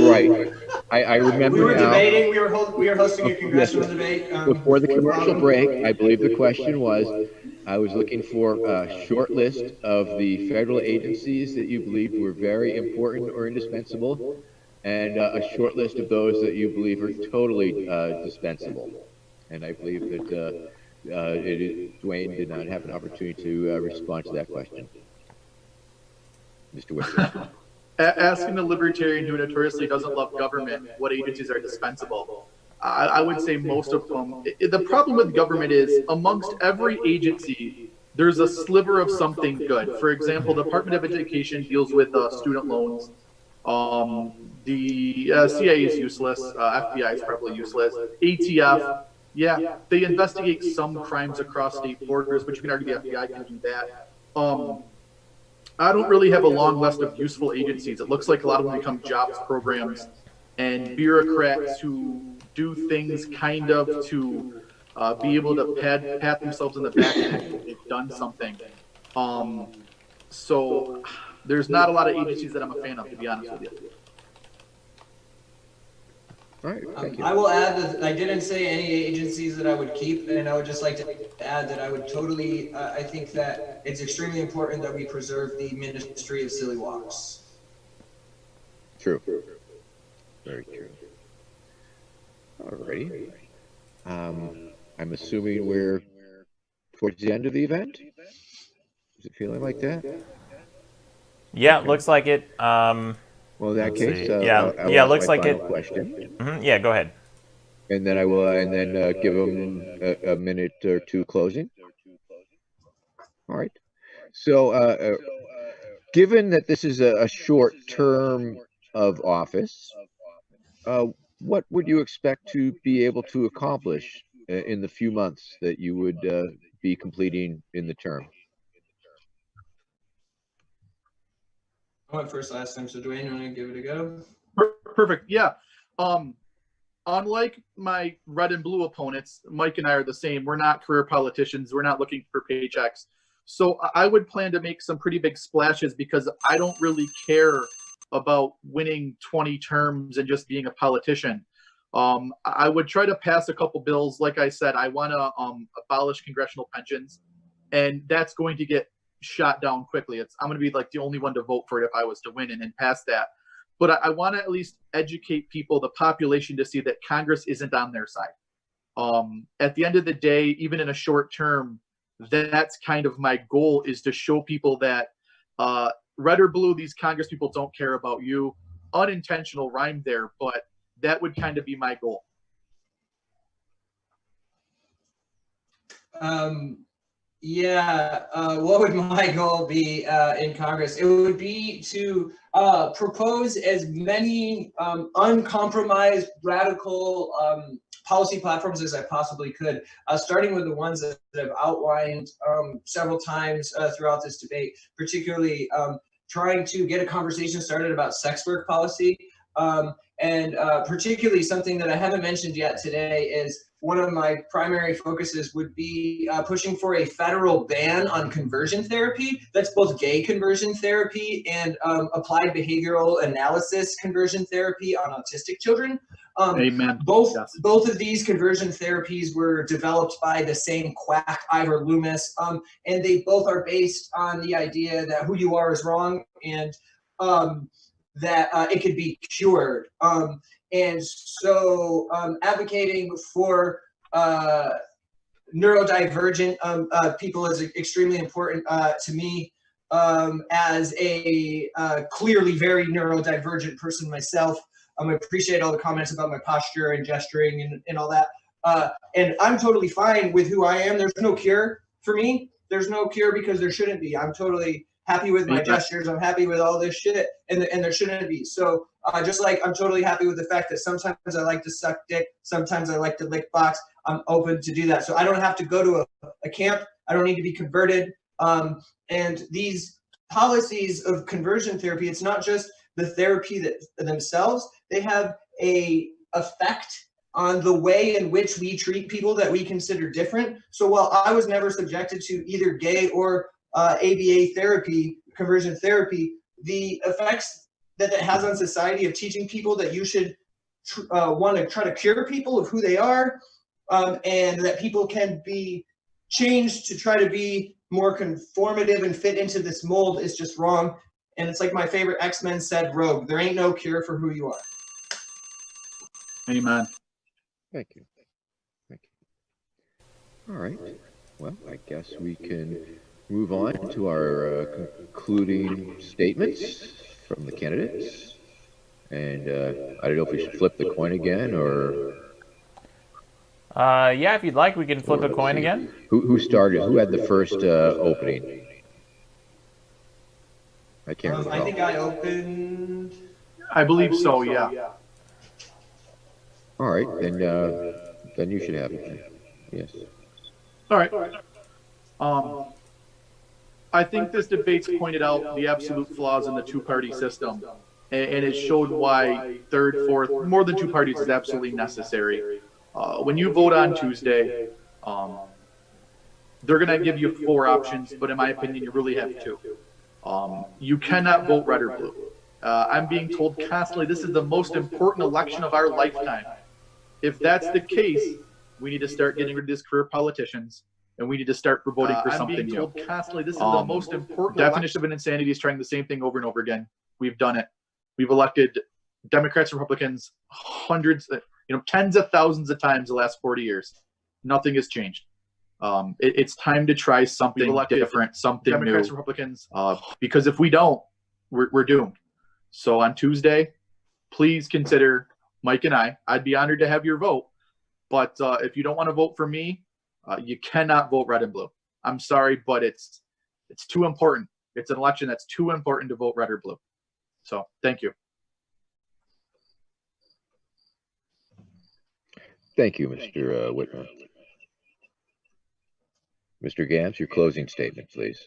right. I remember we were now. Debating. We were hosting a congressional debate. Before the commercial break, I believe the question was, I was looking for a short list of the federal agencies that you believed were very important or indispensable, and a short list of those that you believe are totally dispensable. And I believe that Duane did not have an opportunity to respond to that question. Mr. Whitmer. Asking the libertarian who notoriously doesn't love government what agencies are dispensable, I would say most of them. The problem with government is amongst every agency, there's a sliver of something good. For example, the Department of Education deals with student loans. The CIA is useless. FBI is probably useless. ATF, yeah, they investigate some crimes across state borders, but you can argue the FBI can do that. I don't really have a long list of useful agencies. It looks like a lot of them become jobs programs and bureaucrats who do things kind of to be able to pat themselves in the back and they've done something. So there's not a lot of agencies that I'm a fan of, to be honest with you. All right, thank you. I will add that I didn't say any agencies that I would keep, and I would just like to add that I would totally, I think that it's extremely important that we preserve the Ministry of Silly Walks. True. Very true. All righty. I'm assuming we're towards the end of the event? Is it feeling like that? Yeah, okay. Looks like it. Well, in that case, yeah, looks like it. Question. Mm-hmm. Yeah, go ahead. And then I will, give them a minute or two closing. All right. So, given that this is a short term of office, what would you expect to be able to accomplish in the few months that you would be completing in the term? I went first last time, so Duane, you want to give it a go? Perfect. Yeah. Unlike my red and blue opponents, Mike and I are the same. We're not career politicians. We're not looking for paychecks. So I would plan to make some pretty big splashes because I don't really care about winning 20 terms and just being a politician. I would try to pass a couple bills. Like I said, I want to abolish congressional pensions, and that's going to get shot down quickly. I'm going to be like the only one to vote for it if I was to win and pass that. But I want to at least educate people, the population, to see that Congress isn't on their side. At the end of the day, even in a short term, that's kind of my goal, is to show people that red or blue, these Congress people don't care about you. Unintentional rhyme there, but that would kind of be my goal. Yeah, what would my goal be in Congress? It would be to propose as many uncompromised, radical policy platforms as I possibly could, starting with the ones that I've outlined several times throughout this debate, particularly trying to get a conversation started about sex work policy. And particularly something that I haven't mentioned yet today is one of my primary focuses would be pushing for a federal ban on conversion therapy. That's both gay conversion therapy and applied behavioral analysis conversion therapy on autistic children. Amen. Both of these conversion therapies were developed by the same quack, Ivor Loomis, and they both are based on the idea that who you are is wrong and that it could be cured. And so advocating for neurodivergent people is extremely important to me as a clearly very neurodivergent person myself. I appreciate all the comments about my posture and gesturing and all that. And I'm totally fine with who I am. There's no cure for me. There's no cure because there shouldn't be. I'm totally happy with my gestures. I'm happy with all this shit, and there shouldn't be. So just like I'm totally happy with the fact that sometimes I like to suck dick, sometimes I like to lick box. I'm open to do that. So I don't have to go to a camp. I don't need to be converted. And these policies of conversion therapy, it's not just the therapy that themselves, they have a effect on the way in which we treat people that we consider different. So while I was never subjected to either gay or ABA therapy, conversion therapy, the effects that has on society of teaching people that you should want to try to cure people of who they are, and that people can be changed to try to be more conformative and fit into this mold is just wrong. And it's like my favorite X-Men said, Rogue, there ain't no cure for who you are. Amen. Thank you. Thank you. All right. Well, I guess we can move on to our concluding statements from the candidates. And I don't know if we should flip the coin again or... Yeah, if you'd like, we can flip a coin again. Who started? Who had the first opening? I can't recall. I think I opened... I believe so, yeah. All right, then you should have it. Yes. All right. I think this debate's pointed out the absolute flaws in the two-party system, and it showed why third, fourth, more than two parties is absolutely necessary. When you vote on Tuesday, they're going to give you 4 options, but in my opinion, you really have 2. You cannot vote red or blue. I'm being told constantly this is the most important election of our lifetime. If that's the case, we need to start getting rid of these career politicians, and we need to start voting for something new. I'm being told constantly this is the most important definition of an insanity is trying the same thing over and over again. We've done it. We've elected Democrats, Republicans, hundreds, tens of thousands of times the last 40 years. Nothing has changed. It's time to try something different, something Democrats, new. Republicans, because if we don't, we're doomed. So on Tuesday, please consider Mike and I'd be honored to have your vote. But if you don't want to vote for me, you cannot vote red and blue. I'm sorry, but it's too important. It's an election that's too important to vote red or blue. So thank you. Thank you, Mr. Whitmer. Mr. Gamms, your closing statement, please.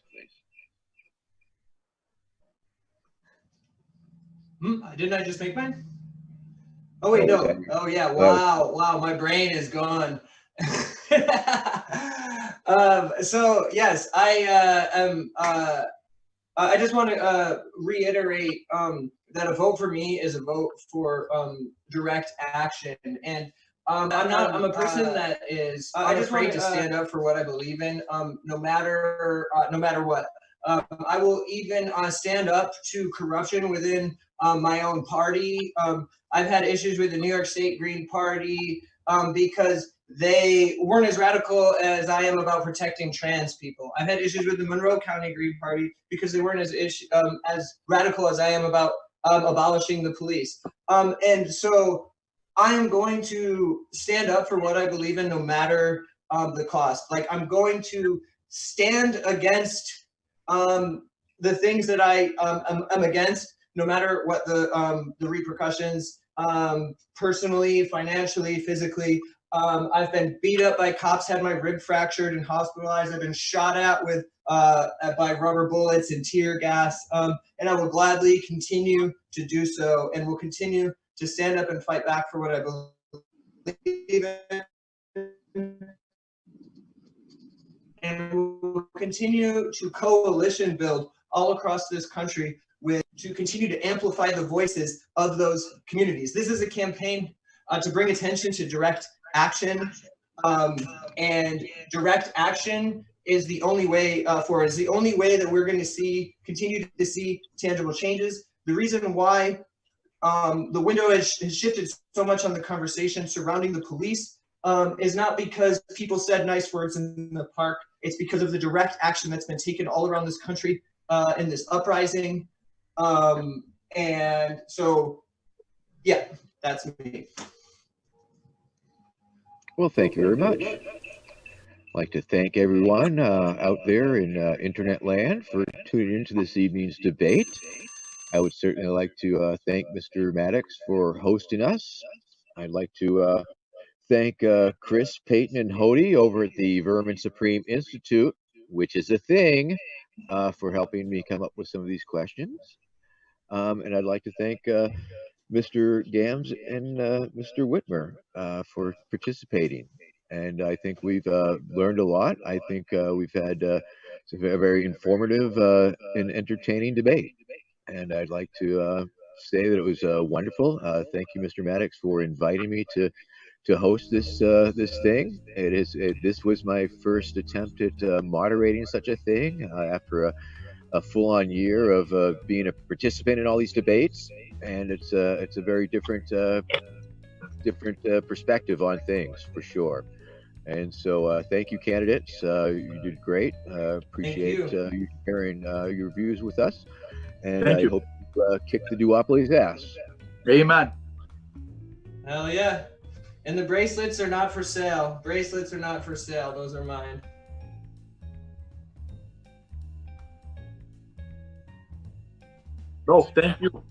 Didn't I just make mine? Oh wait, no. Oh yeah. Wow. My brain is gone. So yes, I just want to reiterate that a vote for me is a vote for direct action, and I'm a person that is unafraid to stand up for what I believe in, no matter what. I will even stand up to corruption within my own party. I've had issues with the New York State Green Party because they weren't as radical as I am about protecting trans people. I've had issues with the Monroe County Green Party because they weren't as radical as I am about abolishing the police. And so I am going to stand up for what I believe in, no matter the cost. Like, I'm going to stand against the things that I'm against, no matter what the repercussions, personally, financially, physically. I've been beat up by cops, had my rib fractured and hospitalized. I've been shot at with by rubber bullets and tear gas, and I will gladly continue to do so, and will continue to stand up and fight back for what I believe in, and we'll continue to coalition build all across this country to continue to amplify the voices of those communities. This is a campaign to bring attention to direct action, and direct action is the only way is the only way that we're going to continue to see tangible changes. The reason why the window has shifted so much on the conversation surrounding the police is not because people said nice words in the park. It's because of the direct action that's been taken all around this country in this uprising. And so Yeah, that's me. Well, thank you very much. I'd like to thank everyone out there in internet land for tuning into this evening's debate. I would certainly like to thank Mr. Maddox for hosting us. I'd like to thank Chris, Peyton, and Hody over at the Vermin Supreme Institute, which is a thing, for helping me come up with some of these questions. And I'd like to thank Mr. Gamms and Mr. Whitmer for participating. And I think we've learned a lot. I think we've had a very informative and entertaining debate. And I'd like to say that it was wonderful. Thank you, Mr. Maddox, for inviting me to host this this thing. This was my first attempt at moderating such a thing after a full-on year of being a participant in all these debates, and it's a very different perspective on things for sure. And so thank you, candidates. You did great. Appreciate you sharing your views with us, and Thank I you. hope you kick the duopoly's ass. Amen. Hell yeah. And the bracelets are not for sale. Bracelets are not for sale. Those are mine. Oh, thank you.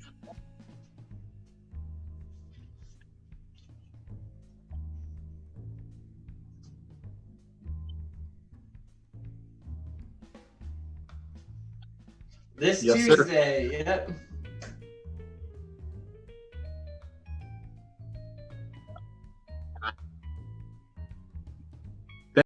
This Yes, sir. Tuesday, yep.